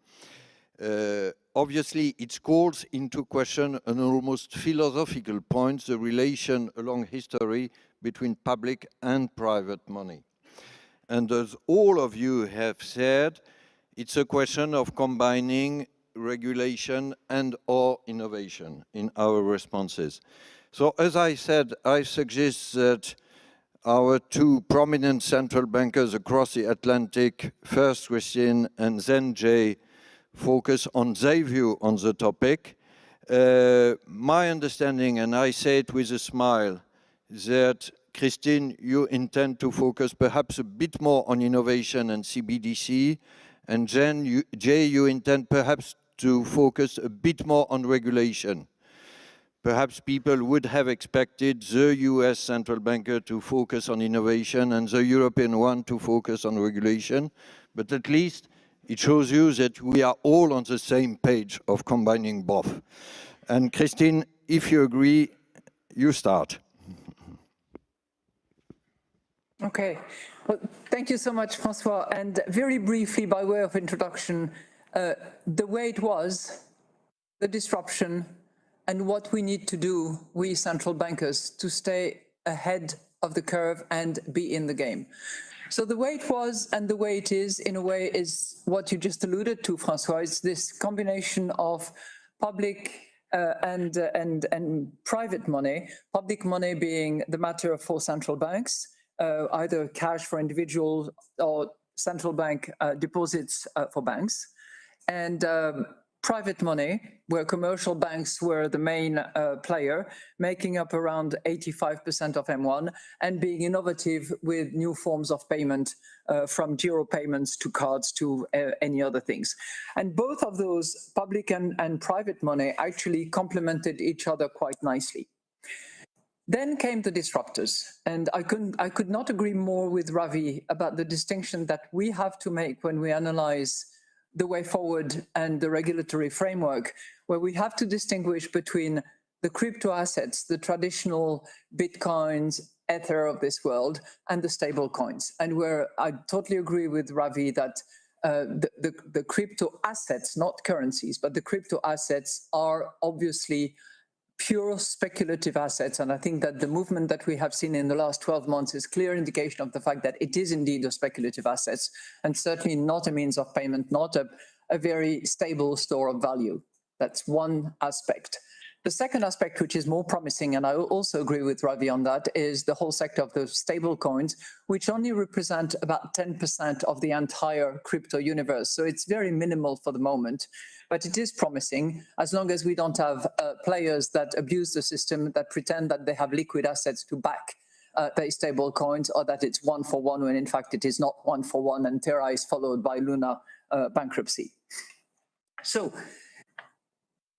Obviously, it calls into question an almost philosophical point, the relation along history between public and private money. And as all of you have said, it's a question of combining regulation and or innovation in our responses. So as I said, I suggest that our two prominent central bankers across the Atlantic, first Christine and then Jay, focus on their view on the topic. My understanding, and I say it with a smile, that Christine, you intend to focus perhaps a bit more on innovation and CBDC, and then Jay, you intend perhaps to focus a bit more on regulation. Perhaps people would have expected the US central banker to focus on innovation and the European one to focus on regulation, but at least it shows you that we are all on the same page of combining both. And Christine, if you agree, you start. Okay, well, thank you so much, Francois. And very briefly, by way of introduction, the way it was, the disruption, and what we need to do, we central bankers, to stay ahead of the curve and be in the game. So the way it was and the way it is, in a way, is what you just alluded to, Francois. It's this combination of public and private money, public money being the matter for central banks, either cash for individuals or central bank deposits for banks, and private money, where commercial banks were the main player, making up around 85% of M1, and being innovative with new forms of payment, from giro payments to cards to any other things. And both of those, public and private money, actually complemented each other quite nicely. Then came the disruptors, and I could not agree more with Ravi about the distinction that we have to make when we analyze the way forward and the regulatory framework, where we have to distinguish between the crypto assets, the traditional Bitcoins, Ether of this world, and the stable coins. And where I totally agree with Ravi that the crypto assets, not currencies, but the crypto assets are obviously pure speculative assets. And I think that the movement that we have seen in the last 12 months is clear indication of the fact that it is indeed a speculative assets, and certainly not a means of payment, not a very stable store of value. That's one aspect. The second aspect, which is more promising, and I also agree with Ravi on that, is the whole sector of the stable coins, which only represent about 10% of the entire crypto universe. So it's very minimal for the moment, but it is promising as long as we don't have players that abuse the system, that pretend that they have liquid assets to back their stable coins, or that it's one for one when in fact it is not one for one, and Terra is followed by Luna bankruptcy. So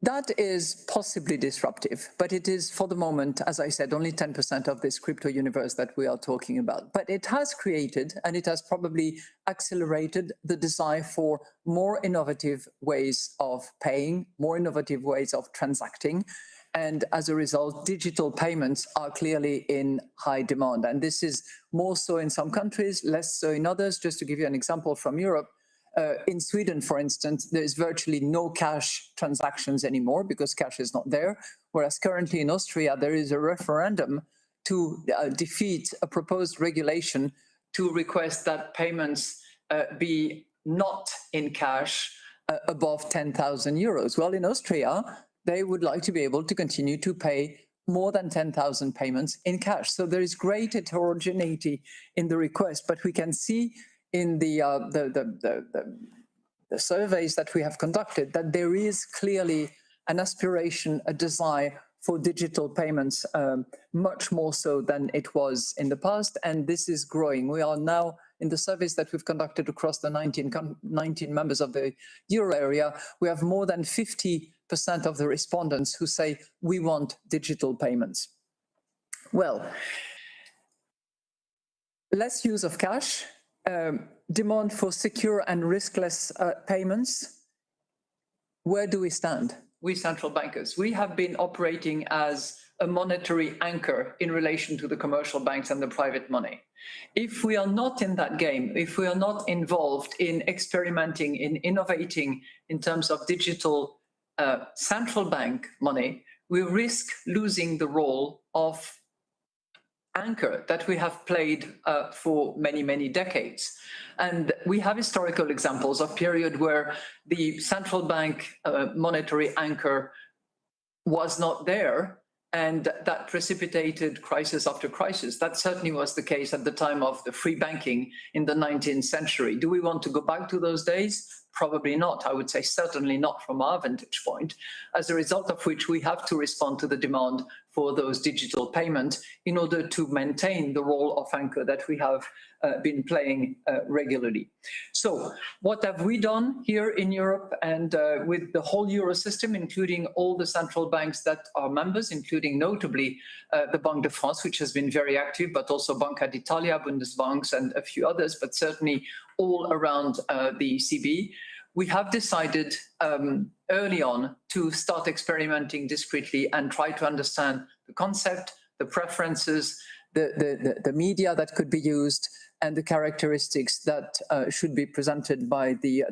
that is possibly disruptive, but it is, for the moment, as I said, only 10% of this crypto universe that we are talking about. But it has created, and it has probably accelerated, the desire for more innovative ways of paying, more innovative ways of transacting. And as a result, digital payments are clearly in high demand. And this is more so in some countries, less so in others. Just to give you an example from Europe, in Sweden, for instance, there is virtually no cash transactions anymore because cash is not there. Whereas currently in Austria, there is a referendum to defeat a proposed regulation to request that payments be not in cash above 10,000 euros. Well, in Austria, they would like to be able to continue to pay more than 10,000 payments in cash. So there is great heterogeneity in the request, but we can see in the surveys that we have conducted that there is clearly an aspiration, a desire for digital payments, much more so than it was in the past, and this is growing. We are now, in the surveys that we've conducted across the 19 members of the Euro area, we have more than 50% of the respondents who say, we want digital payments. Well, less use of cash, demand for secure and riskless payments. Where do we stand? We central bankers, we have been operating as a monetary anchor in relation to the commercial banks and the private money. If we are not in that game, if we are not involved in experimenting, in innovating in terms of digital central bank money, we risk losing the role of anchor that we have played for many, many decades. And we have historical examples of period where the central bank monetary anchor was not there, and that precipitated crisis after crisis. That certainly was the case at the time of the free banking in the 19th century. Do we want to go back to those days? Probably not. I would say certainly not from our vantage point, as a result of which we have to respond to the demand for those digital payments in order to maintain the role of anchor that we have been playing regularly. So what have we done here in Europe and with the whole Euro system, including all the central banks that are members, including notably the Banque de France, which has been very active, but also Banca d'Italia, Bundesbanks, and a few others, but certainly all around the ECB. We have decided early on to start experimenting discreetly and try to understand the concept, the preferences, the media that could be used, and the characteristics that should be presented by the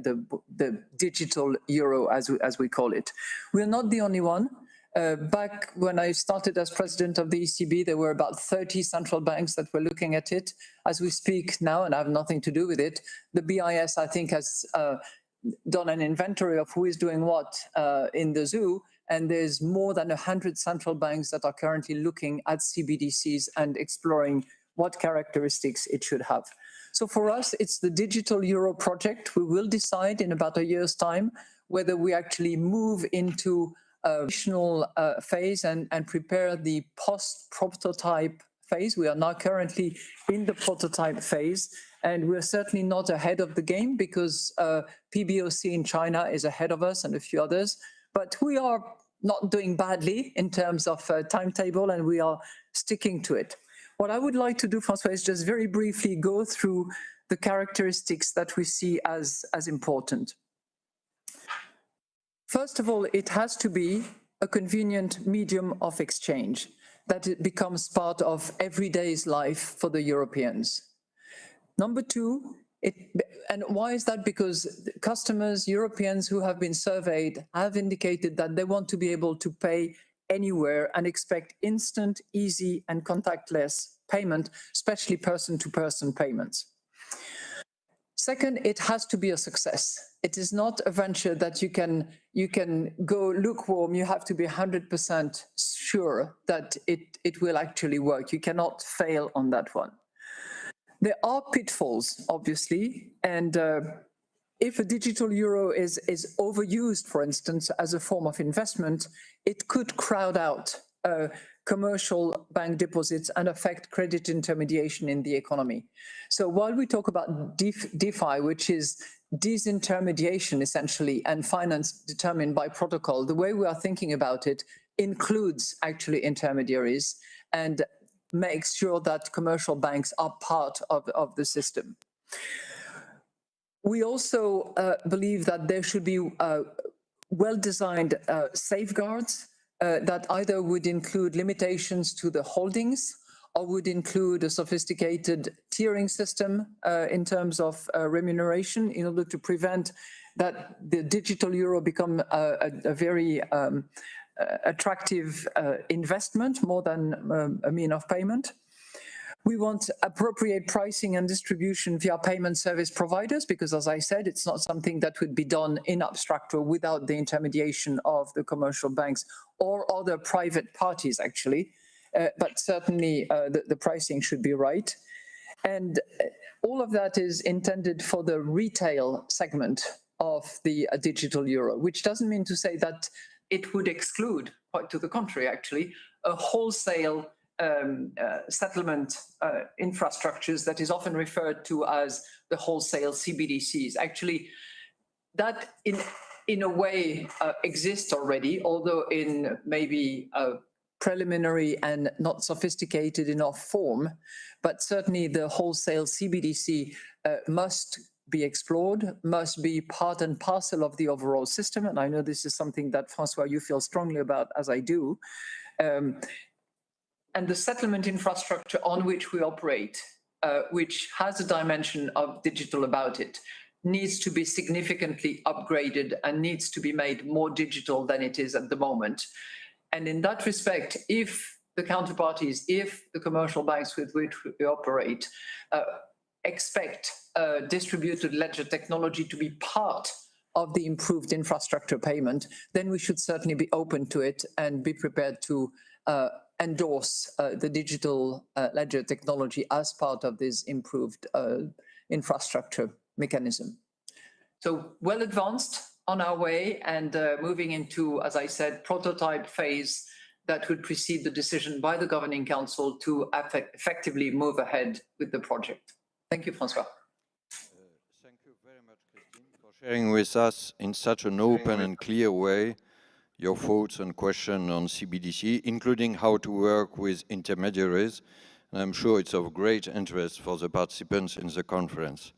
digital euro, as we call it. We're not the only one. Back when I started as president of the ECB, there were about 30 central banks that were looking at it. As we speak now, and I have nothing to do with it, the BIS, I think, has done an inventory of who is doing what in the zoo, and there's more than 100 central banks that are currently looking at CBDCs and exploring what characteristics it should have. So for us, it's the digital euro project. We will decide in about a year's time whether we actually move into a additional phase and prepare the post-prototype phase. We are now currently in the prototype phase, and we're certainly not ahead of the game because PBOC in China is ahead of us and a few others, but we are not doing badly in terms of timetable, and we are sticking to it. What I would like to do, François, is just very briefly go through the characteristics that we see as important. First of all, it has to be a convenient medium of exchange, that it becomes part of everyday's life for the Europeans. Number two, and why is that? Because customers, Europeans who have been surveyed, have indicated that they want to be able to pay anywhere and expect instant, easy, and contactless payment, especially person-to-person payments. Second, it has to be a success. It is not a venture that you can go lukewarm. You have to be 100% sure that it will actually work. You cannot fail on that one. There are pitfalls, obviously, and if a digital euro is overused, for instance, as a form of investment, it could crowd out commercial bank deposits and affect credit intermediation in the economy. So while we talk about DeFi, which is disintermediation essentially, and finance determined by protocol, the way we are thinking about it includes actually intermediaries and makes sure that commercial banks are part of the system. We also believe that there should be well-designed safeguards that either would include limitations to the holdings or would include a sophisticated tiering system in terms of remuneration in order to prevent that the digital euro become a very attractive investment more than a mean of payment. We want appropriate pricing and distribution via payment service providers, because as I said, it's not something that would be done in abstracto without the intermediation of the commercial banks or other private parties, actually. But certainly the pricing should be right. And all of that is intended for the retail segment of the digital euro, which doesn't mean to say that it would exclude, quite to the contrary, actually, a wholesale settlement infrastructures that is often referred to as the wholesale CBDCs. Actually, that in a way exists already, although in maybe a preliminary and not sophisticated enough form, but certainly the wholesale CBDC must be explored, must be part and parcel of the overall system. And I know this is something that, François, you feel strongly about, as I do. And the settlement infrastructure on which we operate, which has a dimension of digital about it, needs to be significantly upgraded and needs to be made more digital than it is at the moment. And in that respect, if the counterparties, if the commercial banks with which we operate expect distributed ledger technology to be part of the improved infrastructure payment, then we should certainly be open to it and be prepared to endorse the digital ledger technology as part of this improved infrastructure mechanism. So well advanced on our way and moving into, as I said, prototype phase that would precede the decision by the Governing Council to effectively move ahead with the project. Thank you, François. Thank you very much, Christine, for sharing with us in such an open and clear way your thoughts and questions on CBDC, including how to work with intermediaries. And I'm sure it's of great interest for the participants in the conference.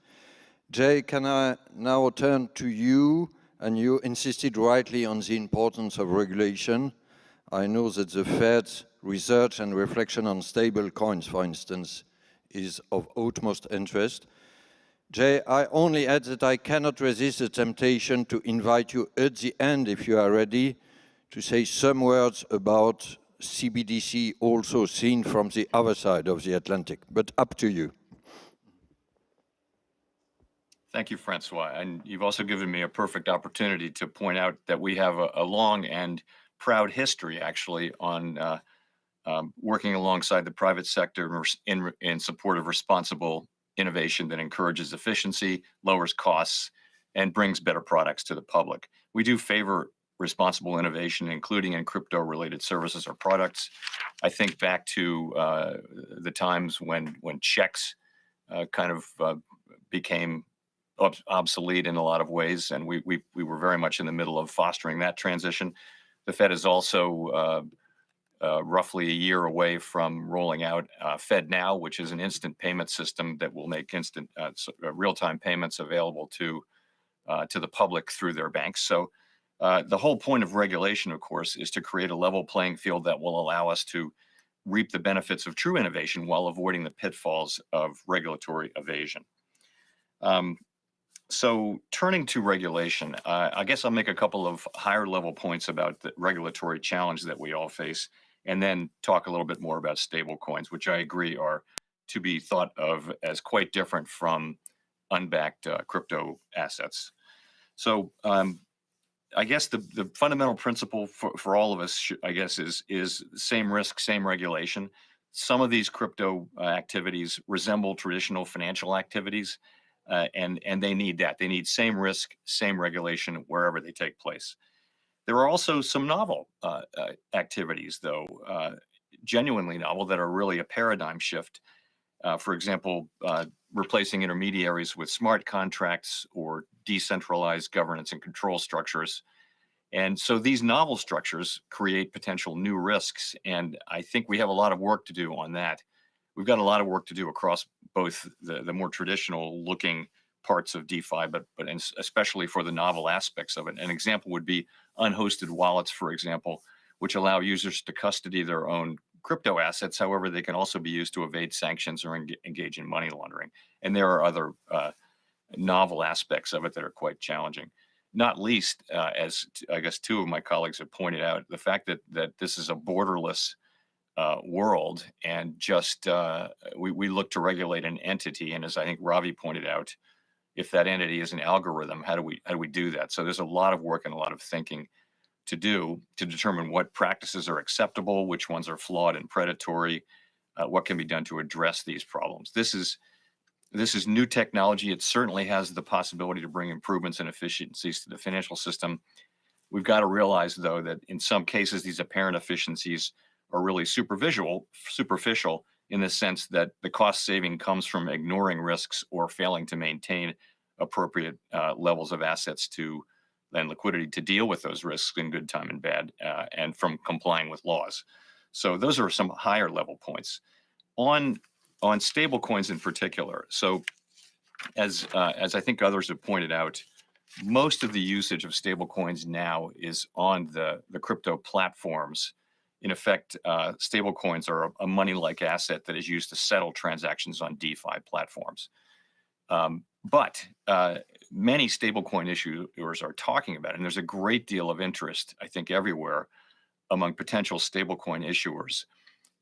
Jay, can I now turn to you? And you insisted rightly on the importance of regulation. I know that the Fed research and reflection on stable coins, for instance, is of utmost interest. Jay, I only add that I cannot resist the temptation to invite you at the end, if you are ready, to say some words about CBDC also seen from the other side of the Atlantic, but up to you. Thank you, Francois. And you've also given me a perfect opportunity to point out that we have a long and proud history, actually, on working alongside the private sector in support of responsible innovation that encourages efficiency, lowers costs, and brings better products to the public. We do favor responsible innovation, including in crypto-related services or products. I think back to the times when checks kind of became obsolete in a lot of ways, and we were very much in the middle of fostering that transition. The Fed is also roughly a year away from rolling out FedNow, which is an instant payment system that will make instant real-time payments available to the public through their banks. So the whole point of regulation, of course, is to create a level playing field that will allow us to reap the benefits of true innovation while avoiding the pitfalls of regulatory evasion. So turning to regulation, I guess I'll make a couple of higher level points about the regulatory challenge that we all face, and then talk a little bit more about stable coins, which I agree are to be thought of as quite different from unbacked crypto assets. So I guess the fundamental principle for all of us, I guess, is same risk, same regulation. Some of these crypto activities resemble traditional financial activities, and they need that. They need same risk, same regulation wherever they take place. There are also some novel activities, though, genuinely novel, that are really a paradigm shift. For example, replacing intermediaries with smart contracts or decentralized governance and control structures. And so these novel structures create potential new risks. And I think we have a lot of work to do on that. We've got a lot of work to do across both the more traditional looking parts of DeFi, but especially for the novel aspects of it. An example would be unhosted wallets, for example, which allow users to custody their own crypto assets. However, they can also be used to evade sanctions or engage in money laundering. And there are other novel aspects of it that are quite challenging. Not least, as I guess two of my colleagues have pointed out, the fact that this is a borderless world, and just we look to regulate an entity. And as I think Ravi pointed out, if that entity is an algorithm, how do we do that? So there's a lot of work and a lot of thinking to do to determine what practices are acceptable, which ones are flawed and predatory, what can be done to address these problems. This is new technology. It certainly has the possibility to bring improvements and efficiencies to the financial system. We've got to realize, though, that in some cases, these apparent efficiencies are really superficial in the sense that the cost saving comes from ignoring risks or failing to maintain appropriate levels of assets and liquidity to deal with those risks in good time and bad, and from complying with laws. So those are some higher level points. On stable coins in particular, so as I think others have pointed out, most of the usage of stable coins now is on the crypto platforms. In effect, stable coins are a money-like asset that is used to settle transactions on DeFi platforms. But many stablecoin issuers are talking about it, and there's a great deal of interest, I think, everywhere among potential stablecoin issuers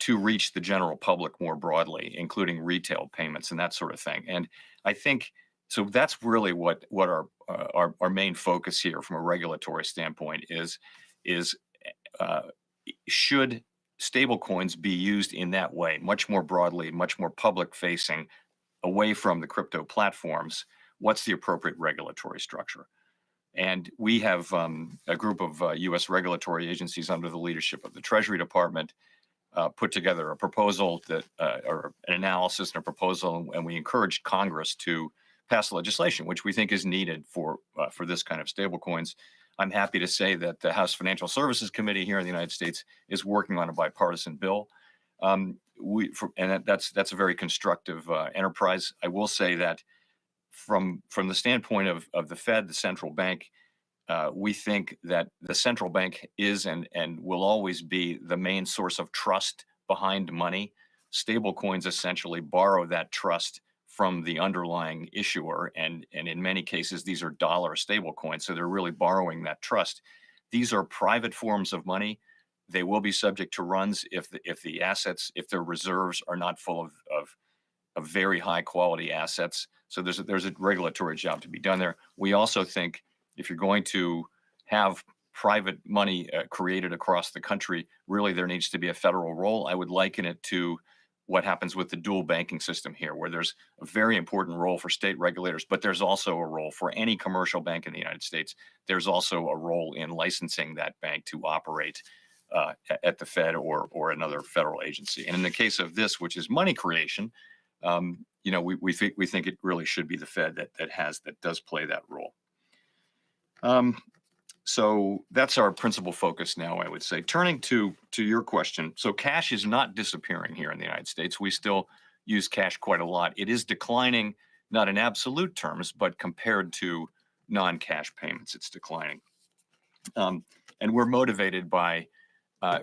to reach the general public more broadly, including retail payments and that sort of thing. And I think so. That's really what our main focus here, from a regulatory standpoint, is should stablecoins be used in that way, much more broadly, much more public-facing, away from the crypto platforms? What's the appropriate regulatory structure? And we have a group of U.S. regulatory agencies under the leadership of the Treasury Department put together a proposal or an analysis and a proposal, and we encouraged Congress to pass legislation, which we think is needed for this kind of stablecoins. I'm happy to say that the House Financial Services Committee here in the United States is working on a bipartisan bill. And that's a very constructive enterprise. I will say that from the standpoint of the Fed, the central bank, we think that the central bank is and will always be the main source of trust behind money. Stable coins essentially borrow that trust from the underlying issuer, and in many cases, these are dollar stable coins, so they're really borrowing that trust. These are private forms of money. They will be subject to runs if the assets, if their reserves are not full of very high quality assets. So there's a regulatory job to be done there. We also think if you're going to have private money created across the country, really there needs to be a federal role. I would liken it to what happens with the dual banking system here, where there's a very important role for state regulators, but there's also a role for any commercial bank in the United States. There's also a role in licensing that bank to operate at the Fed or another federal agency. And in the case of this, which is money creation, we think it really should be the Fed that does play that role. So that's our principal focus now, I would say. Turning to your question, so cash is not disappearing here in the United States. We still use cash quite a lot. It is declining, not in absolute terms, but compared to non-cash payments, it's declining. And we're motivated by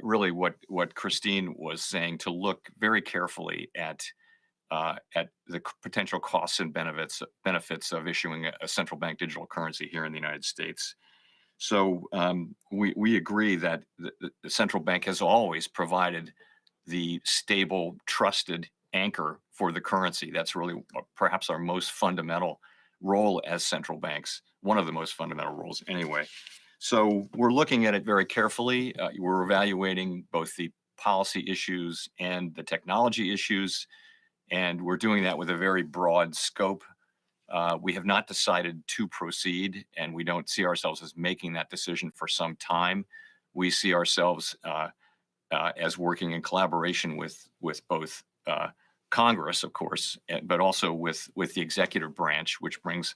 really what Christine was saying, to look very carefully at the potential costs and benefits of issuing a central bank digital currency here in the United States. So we agree that the central bank has always provided the stable, trusted anchor for the currency. That's really perhaps our most fundamental role as central banks, one of the most fundamental roles anyway. So we're looking at it very carefully. We're evaluating both the policy issues and the technology issues, and we're doing that with a very broad scope. We have not decided to proceed, and we don't see ourselves as making that decision for some time. We see ourselves as working in collaboration with both Congress, of course, but also with the executive branch, which brings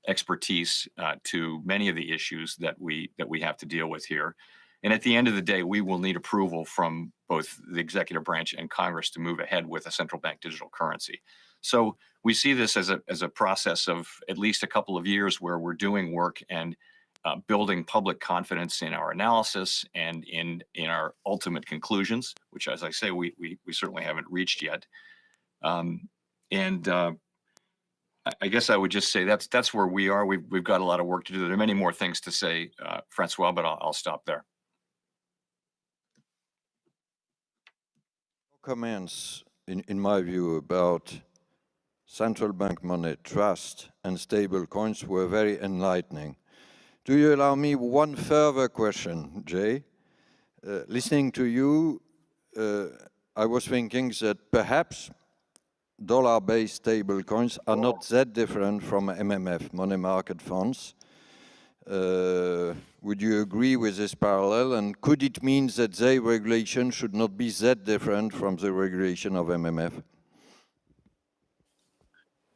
expertise to many of the issues that we have to deal with here. And at the end of the day, we will need approval from both the executive branch and Congress to move ahead with a central bank digital currency. So we see this as a process of at least a couple of years where we're doing work and building public confidence in our analysis and in our ultimate conclusions, which, as I say, we certainly haven't reached yet. I guess I would just say that's where we are. We've got a lot of work to do. There are many more things to say, Francois, but I'll stop there. Comments, in my view, about central bank money, trust, and stable coins were very enlightening. Do you allow me one further question, Jay? Listening to you, I was thinking that perhaps dollar-based stable coins are not that different from MMF, money market funds. Would you agree with this parallel? And could it mean that their regulation should not be that different from the regulation of MMF?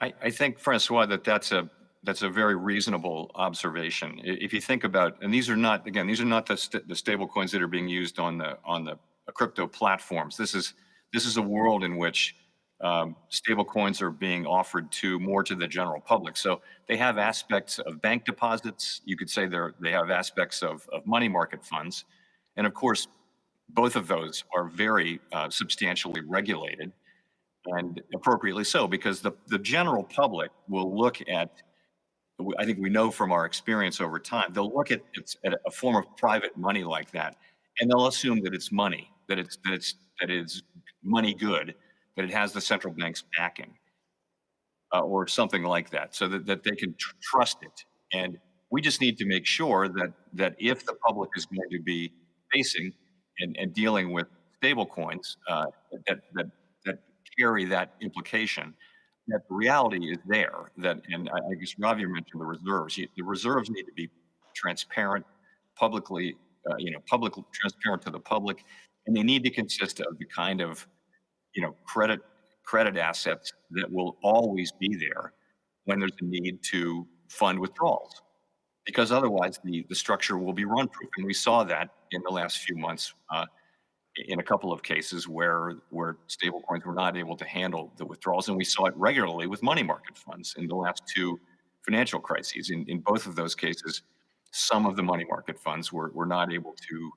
I think, Francois, that's a very reasonable observation. If you think about, and these are not the stable coins that are being used on the crypto platforms. This is a world in which stable coins are being offered more to the general public. So they have aspects of bank deposits. You could say they have aspects of money market funds. And of course, both of those are very substantially regulated, and appropriately so, because the general public will look at, I think we know from our experience over time, they'll look at a form of private money like that, and they'll assume that it's money, that it's money good, that it has the central bank's backing, or something like that, so that they can trust it. And we just need to make sure that if the public is going to be facing and dealing with stable coins that carry that implication, that the reality is there. And I guess Javier mentioned the reserves. The reserves need to be transparent, publicly, transparent to the public, and they need to consist of the kind of credit assets that will always be there when there's a need to fund withdrawals, because otherwise the structure will be run-proof. And we saw that in the last few months in a couple of cases where stablecoins were not able to handle the withdrawals, and we saw it regularly with money market funds in the last two financial crises. In both of those cases, some of the money market funds were not able to,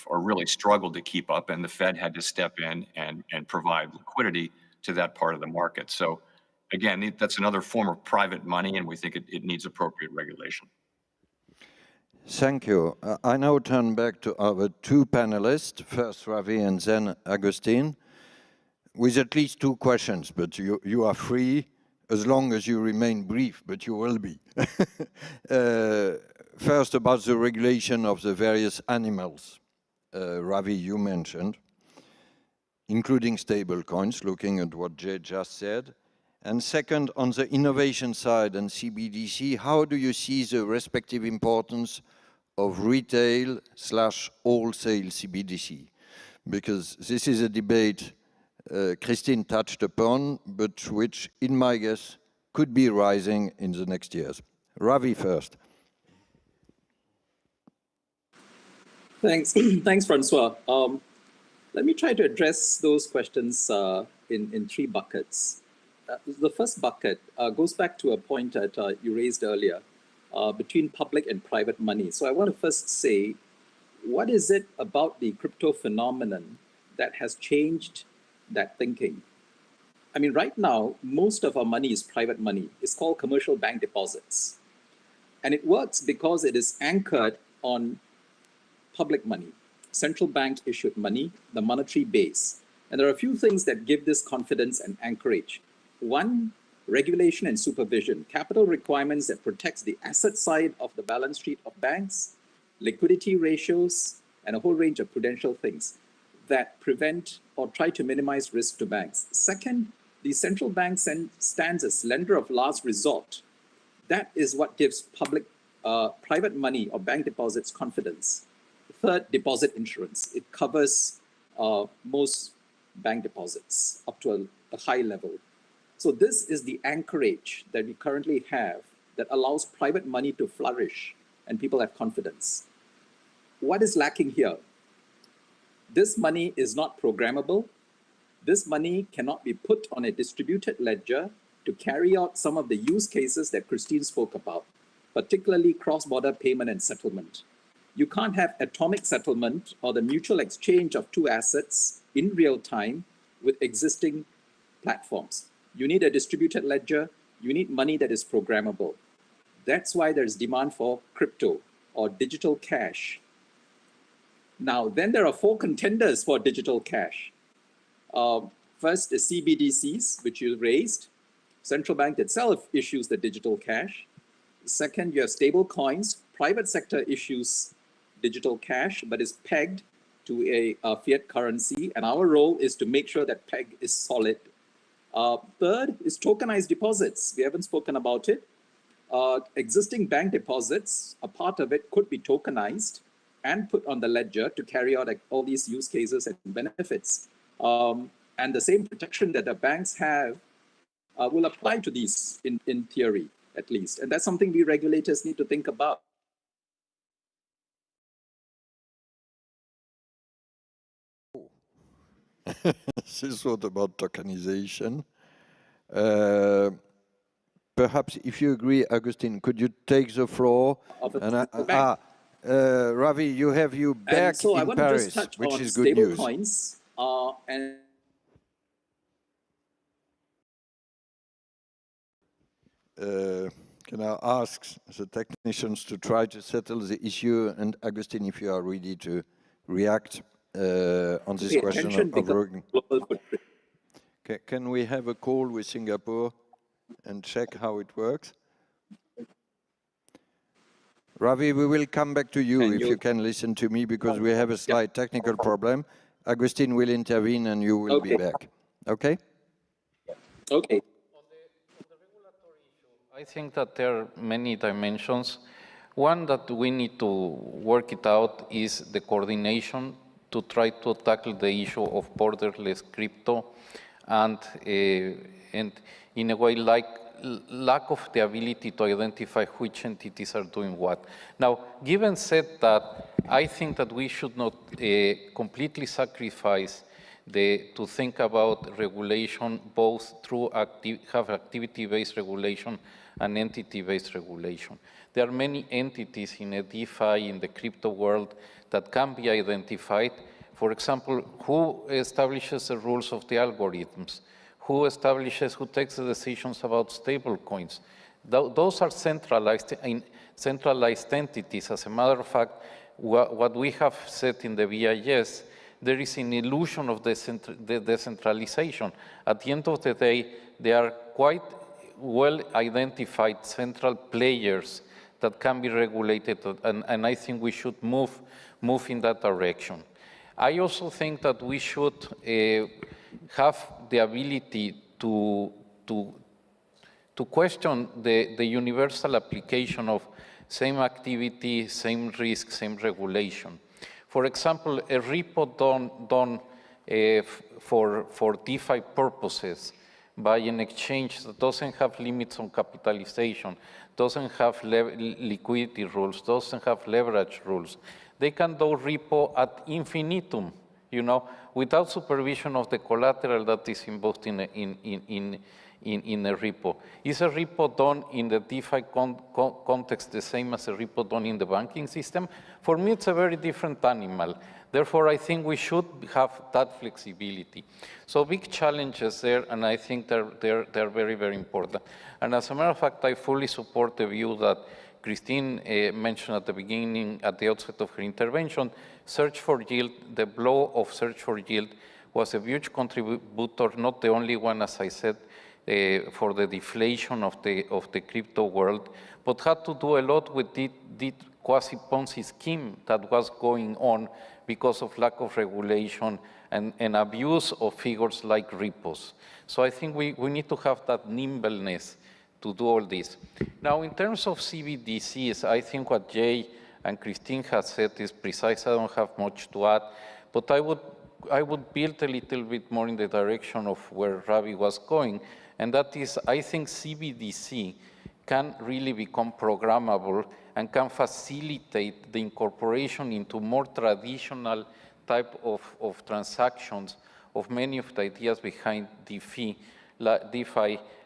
or really struggled to keep up, and the Fed had to step in and provide liquidity to that part of the market. So again, that's another form of private money, and we think it needs appropriate regulation. Thank you. I now turn back to our two panelists, first Ravi and then Agustin, with at least two questions, but you are free as long as you remain brief, but you will be. First, about the regulation of the various animals, Ravi, you mentioned, including stable coins, looking at what Jay just said. And second, on the innovation side and CBDC, how do you see the respective importance of retail/wholesale CBDC? Because this is a debate Christine touched upon, but which, in my guess, could be rising in the next years. Ravi first. Thanks, thanks, Francois. Let me try to address those questions in three buckets. The first bucket goes back to a point that you raised earlier between public and private money. So I want to first say, what is it about the crypto phenomenon that has changed that thinking? I mean, right now, most of our money is private money. It's called commercial bank deposits. And it works because it is anchored on public money, central bank issued money, the monetary base. And there are a few things that give this confidence and anchorage. One, regulation and supervision, capital requirements that protects the asset side of the balance sheet of banks, liquidity ratios, and a whole range of prudential things that prevent or try to minimize risk to banks. Second, the central bank stands as lender of last resort. That is what gives private money or bank deposits confidence. Third, deposit insurance. It covers most bank deposits up to a high level. So this is the anchorage that we currently have that allows private money to flourish and people have confidence. What is lacking here? This money is not programmable. This money cannot be put on a distributed ledger to carry out some of the use cases that Christine spoke about, particularly cross-border payment and settlement. You can't have atomic settlement or the mutual exchange of two assets in real time with existing platforms. You need a distributed ledger. You need money that is programmable. That's why there's demand for crypto or digital cash. Now, then there are four contenders for digital cash. First is CBDCs, which you raised. Central bank itself issues the digital cash. Second, you have stable coins. Private sector issues digital cash, but is pegged to a fiat currency. And our role is to make sure that peg is solid. Third is tokenized deposits. We haven't spoken about it. Existing bank deposits, a part of it could be tokenized and put on the ledger to carry out all these use cases and benefits. And the same protection that the banks have will apply to these in theory, at least. And that's something we regulators need to think about. This is what about tokenization. Perhaps if you agree, Agustin, could you take the floor? Ravi, you have you back so in Paris, which is good news. Coins, and can I ask the technicians to try to settle the issue, and Agustin, if you are ready to react on this question of working. Can we have a call with Singapore and check how it works? Ravi, we will come back to you if you can listen to me, because we have a slight technical problem. Agustin will intervene and you will be back. Okay? Okay. On the regulatory issue, I think that there are many dimensions. One that we need to work it out is the coordination to try to tackle the issue of borderless crypto and in a way like lack of the ability to identify which entities are doing what. Now, given said that, I think that we should not completely sacrifice to think about regulation both through activity-based regulation and entity-based regulation. There are many entities in a DeFi, in the crypto world, that can be identified. For example, who establishes the rules of the algorithms? Who takes the decisions about stable coins? Those are centralized entities. As a matter of fact, what we have said in the BIS, there is an illusion of the decentralization. At the end of the day, they are quite well identified central players that can be regulated, and I think we should move in that direction. I also think that we should have the ability to question the universal application of same activity, same risk, same regulation. For example, a repo done for DeFi purposes by an exchange that doesn't have limits on capitalization, doesn't have liquidity rules, doesn't have leverage rules. They can do repo ad infinitum, without supervision of the collateral that is involved in a repo. Is a repo done in the DeFi context the same as a repo done in the banking system? For me, it's a very different animal. Therefore, I think we should have that flexibility. So big challenges there, and I think they're very, very important. And as a matter of fact, I fully support the view that Christine mentioned at the beginning, at the outset of her intervention. Search for yield, the blow of search for yield was a huge contributor, not the only one, as I said, for the deflation of the crypto world, but had to do a lot with the quasi-Ponzi scheme that was going on because of lack of regulation and abuse of figures like repos. So I think we need to have that nimbleness to do all this. Now, in terms of CBDCs, I think what Jay and Christine has said is precise. I don't have much to add, but I would build a little bit more in the direction of where Ravi was going, and that is, I think CBDC can really become programmable and can facilitate the incorporation into more traditional type of transactions of many of the ideas behind DeFi,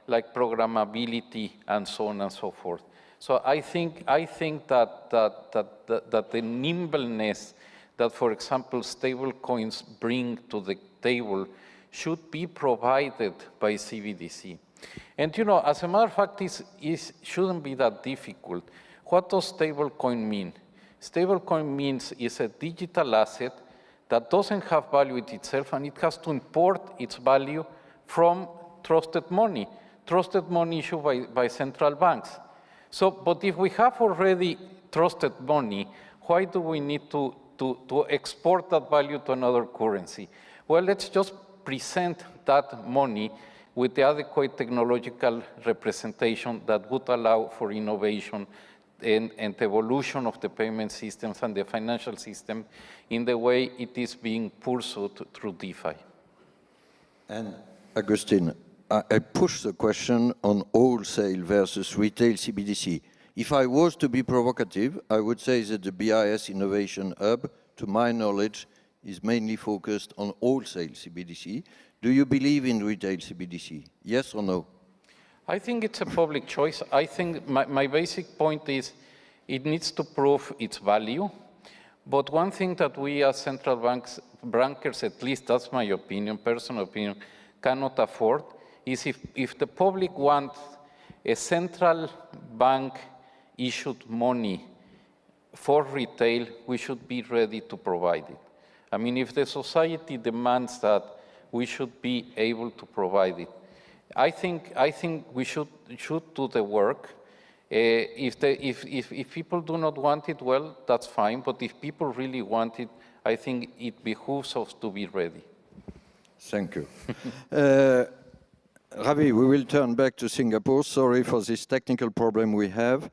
like programmability and so on and so forth. So I think that the nimbleness that, for example, stable coins bring to the table should be provided by CBDC. And as a matter of fact, it shouldn't be that difficult. What does stablecoin mean? Stablecoin means it's a digital asset that doesn't have value in itself, and it has to import its value from trusted money issued by central banks. So, but if we have already trusted money, why do we need to export that value to another currency? Well, let's just present that money with the adequate technological representation that would allow for innovation and evolution of the payment systems and the financial system in the way it is being pursued through DeFi. And Agustin, I push the question on wholesale versus retail CBDC. If I was to be provocative, I would say that the BIS Innovation Hub, to my knowledge, is mainly focused on wholesale CBDC. Do you believe in retail CBDC? Yes or no? I think it's a public choice. I think my basic point is it needs to prove its value. But one thing that we as central bankers, at least that's my opinion, personal opinion, cannot afford is if the public wants a central bank issued money for retail, we should be ready to provide it. I mean, if the society demands that, we should be able to provide it. I think we should do the work. If people do not want it, well, that's fine. But if people really want it, I think it behooves us to be ready. Thank you. Ravi, we will turn back to Singapore. Sorry for this technical problem we have.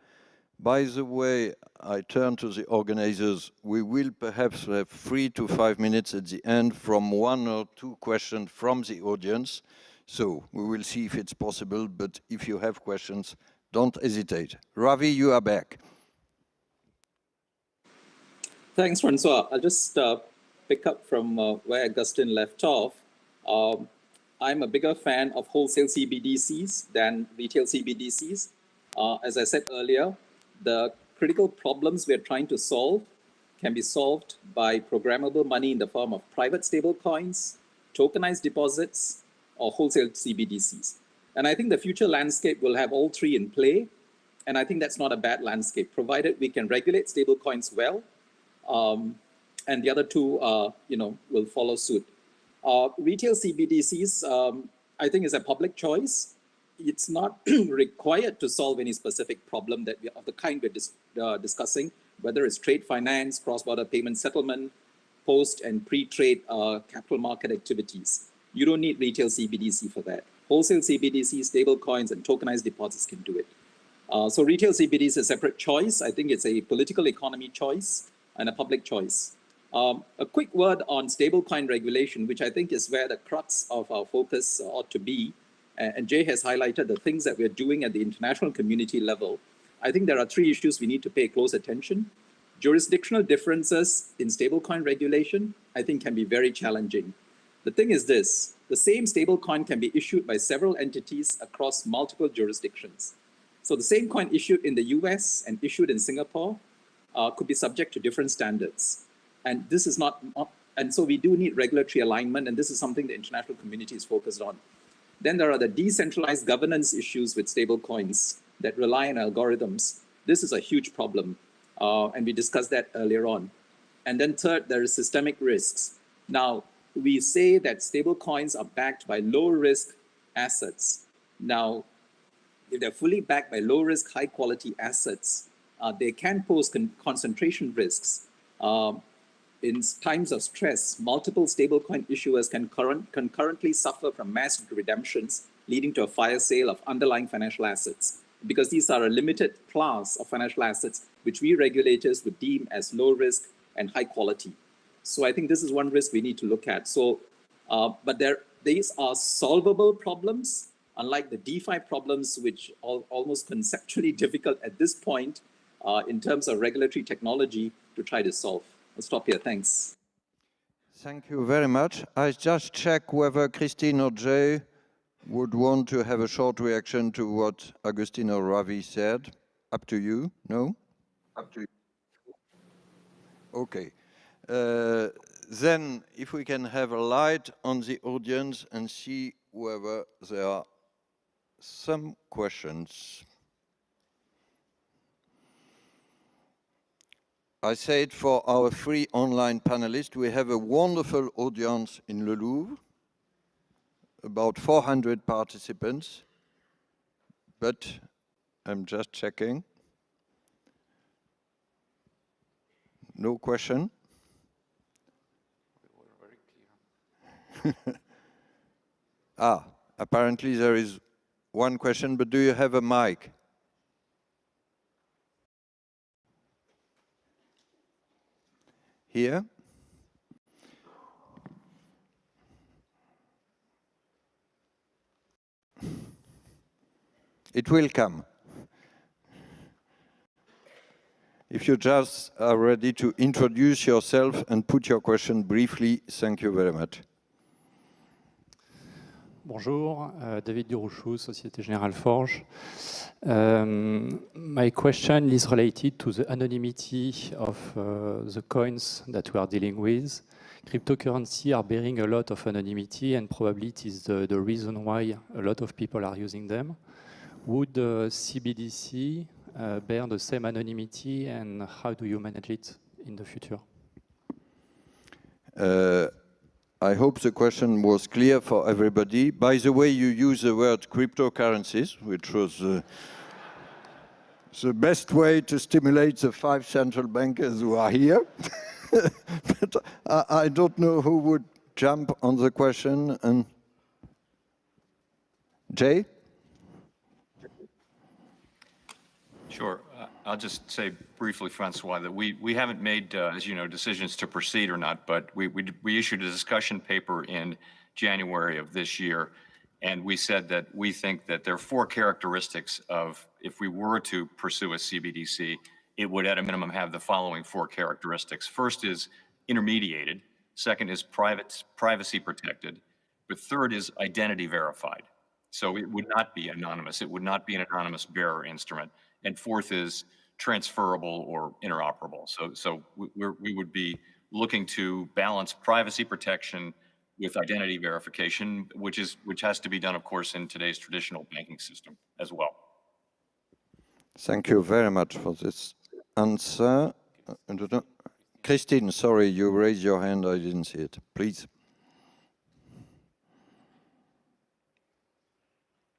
By the way, I turn to the organizers. We will perhaps have 3 to 5 minutes at the end from 1 or 2 questions from the audience. So we will see if it's possible, but if you have questions, don't hesitate. Ravi, you are back. Thanks, Francois. I'll just pick up from where Augustine left off. I'm a bigger fan of wholesale CBDCs than retail CBDCs. As I said earlier, the critical problems we're trying to solve can be solved by programmable money in the form of private stablecoins, tokenized deposits, or wholesale CBDCs. And I think the future landscape will have all three in play. And I think that's not a bad landscape, provided we can regulate stablecoins well. And the other two, will follow suit. Retail CBDCs, I think, is a public choice. It's not required to solve any specific problem of the kind we're discussing, whether it's trade finance, cross-border payment settlement, post and pre-trade capital market activities. You don't need retail CBDC for that. Wholesale CBDC, stable coins, and tokenized deposits can do it. So retail CBDC is a separate choice. I think it's a political economy choice and a public choice. A quick word on stablecoin regulation, which I think is where the crux of our focus ought to be. And Jay has highlighted the things that we're doing at the international community level. I think there are three issues we need to pay close attention. Jurisdictional differences in stablecoin regulation, I think, can be very challenging. The thing is this, the same stablecoin can be issued by several entities across multiple jurisdictions. So the same coin issued in the US and issued in Singapore could be subject to different standards. And this is and so we do need regulatory alignment, and this is something the international community is focused on. Then there are the decentralized governance issues with stablecoins that rely on algorithms. This is a huge problem, and we discussed that earlier on. And then third, there is systemic risks. Now, we say that stablecoins are backed by low-risk assets. Now, if they're fully backed by low-risk, high-quality assets, they can pose concentration risks. In times of stress, multiple stablecoin issuers can concurrently suffer from mass redemptions, leading to a fire sale of underlying financial assets, because these are a limited class of financial assets which we regulators would deem as low risk and high quality. So I think this is one risk we need to look at. So, but these are solvable problems, unlike the DeFi problems, which are almost conceptually difficult at this point in terms of regulatory technology to try to solve. I'll stop here. Thanks. Thank you very much. I just check whether Christine or Jay would want to have a short reaction to what Agustin or Ravi said. Up to you. No? Up to you. Okay. Then if we can have a light on the audience and see whether there are some questions. I said for our free online panelists, we have a wonderful audience in Le Louvre, about 400 participants, but I'm just checking. No question? Apparently there is one question, but do you have a mic? Here? It will come. If you just are ready to introduce yourself and put your question briefly, thank you very much. Bonjour, David Durouchou, Société Générale Forge. My question is related to the anonymity of the coins that we are dealing with. Cryptocurrency are bearing a lot of anonymity, and probably it is the reason why a lot of people are using them. Would CBDC bear the same anonymity, and how do you manage it in the future? I hope the question was clear for everybody. By the way, you use the word cryptocurrencies, which was the best way to stimulate the 5 central bankers who are here. But I don't know who would jump on the question. And Jay? Sure. I'll just say briefly, Francois, that we haven't made, as you know, decisions to proceed or not, but we issued a discussion paper in January of this year, and we said that we think that there are 4 characteristics of, if we were to pursue a CBDC, it would at a minimum have the following 4 characteristics. First is intermediated, Second is privacy protected. But third is identity verified. So it would not be anonymous. It would not be an anonymous bearer instrument. And fourth is transferable or interoperable. So we would be looking to balance privacy protection with identity verification, which has to be done, of course, in today's traditional banking system as well. Thank you very much for this answer. Christine, sorry, you raised your hand. I didn't see it. Please.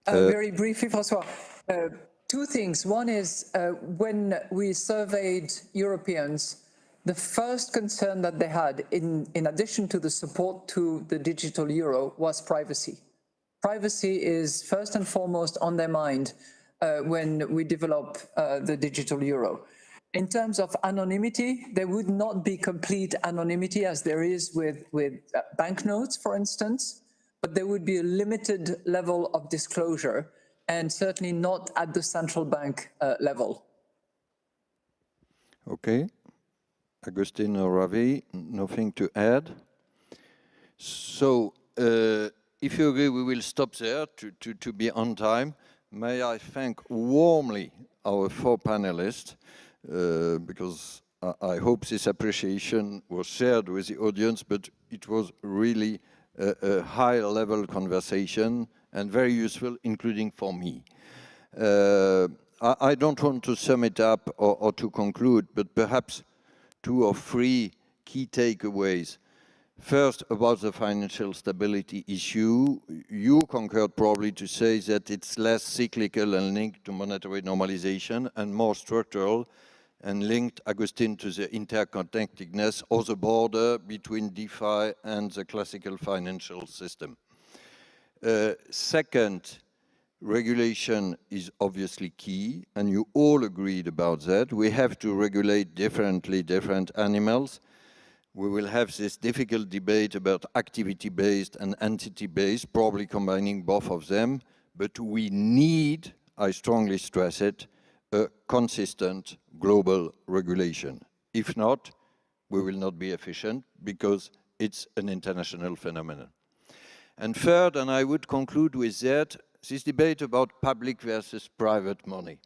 Very briefly, François. Two things. One is when we surveyed Europeans, the first concern that they had, in addition to the support to the digital euro, was privacy. Privacy is first and foremost on their mind when we develop the digital euro. In terms of anonymity, there would not be complete anonymity as there is with banknotes, for instance, but there would be a limited level of disclosure and certainly not at the central bank level. Okay. Agustin or Ravi, nothing to add. So, if you agree, we will stop there to be on time. May I thank warmly our four panelists, because I hope this appreciation was shared with the audience, but it was really a high-level conversation and very useful, including for me. I don't want to sum it up or to conclude, but perhaps 2 or 3 key takeaways. First, about the financial stability issue, you concurred probably to say that it's less cyclical and linked to monetary normalization and more structural and linked, Agustin, to the interconnectedness or the border between DeFi and the classical financial system. Second, regulation is obviously key, and you all agreed about that. We have to regulate differently different animals. We will have this difficult debate about activity-based and entity-based, probably combining both of them, but we need, I strongly stress it, a consistent global regulation. If not, we will not be efficient because it's an international phenomenon. And third, and I would conclude with that, this debate about public versus private money.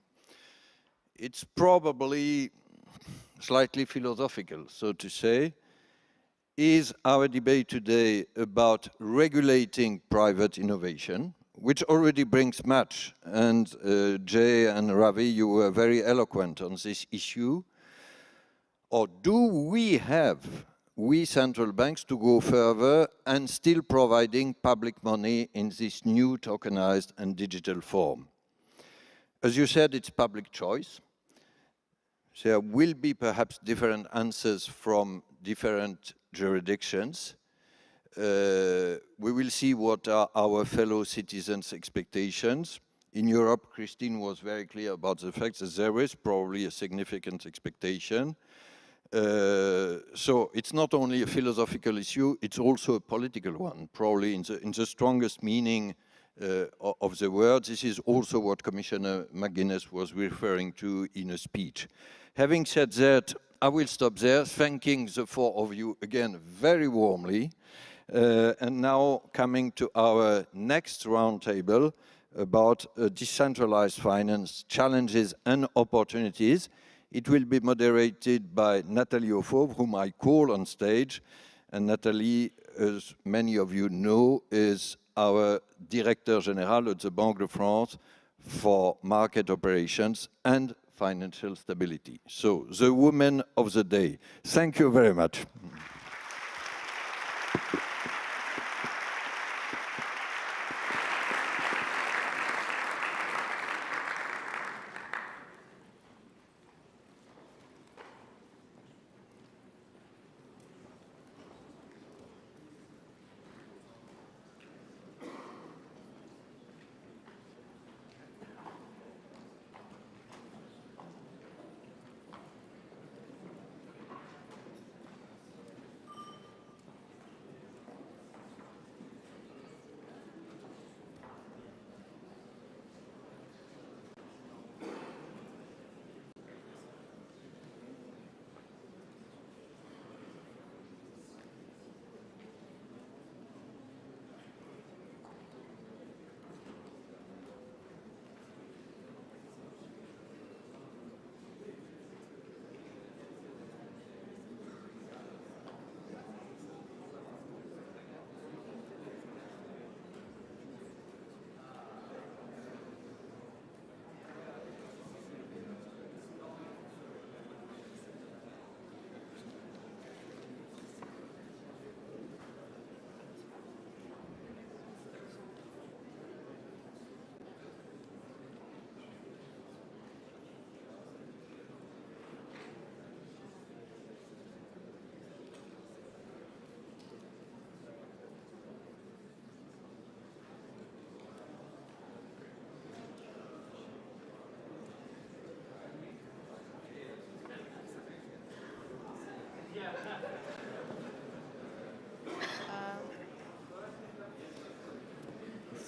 It's probably slightly philosophical, so to say. Is our debate today about regulating private innovation, which already brings much, and Jay and Ravi, you were very eloquent on this issue, or do we central banks to go further and still providing public money in this new tokenized and digital form? As you said, it's public choice. There will be perhaps different answers from different jurisdictions. We will see what are our fellow citizens' expectations. In Europe, Christine was very clear about the fact that there is probably a significant expectation. So it's not only a philosophical issue, it's also a political one, probably in the strongest meaning of the word. This is also what Commissioner McGuinness was referring to in a speech. Having said that, I will stop there, thanking the 4 of you again very warmly. And now coming to our next roundtable about decentralized finance, challenges and opportunities. It will be moderated by Nathalie Aufauve, whom I call on stage. And Nathalie, as many of you know, is our Director General at the Banque de France for market operations and financial stability. So, the woman of the day. Thank you very much.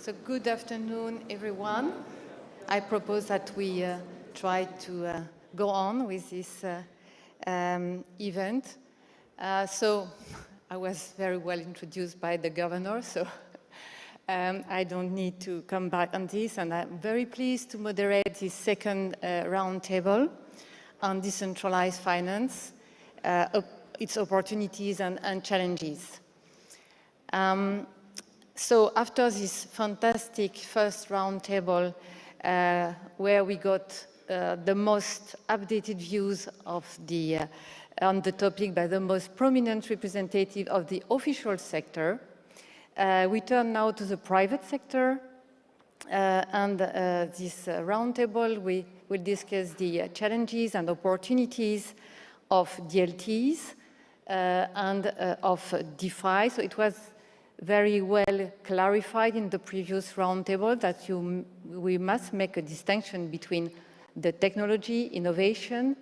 So good afternoon, everyone. I propose that we try to go on with this event. So I was very well introduced by the governor, so I don't need to come back on this. And I'm very pleased to moderate this second roundtable on decentralized finance, its opportunities and challenges. So after this fantastic first roundtable, where we got the most updated views of on the topic by the most prominent representative of the official sector, we turn now to the private sector. And this roundtable, we will discuss the challenges and opportunities of DLTs and of DeFi. So it was very well clarified in the previous roundtable that we must make a distinction between the technology, innovation,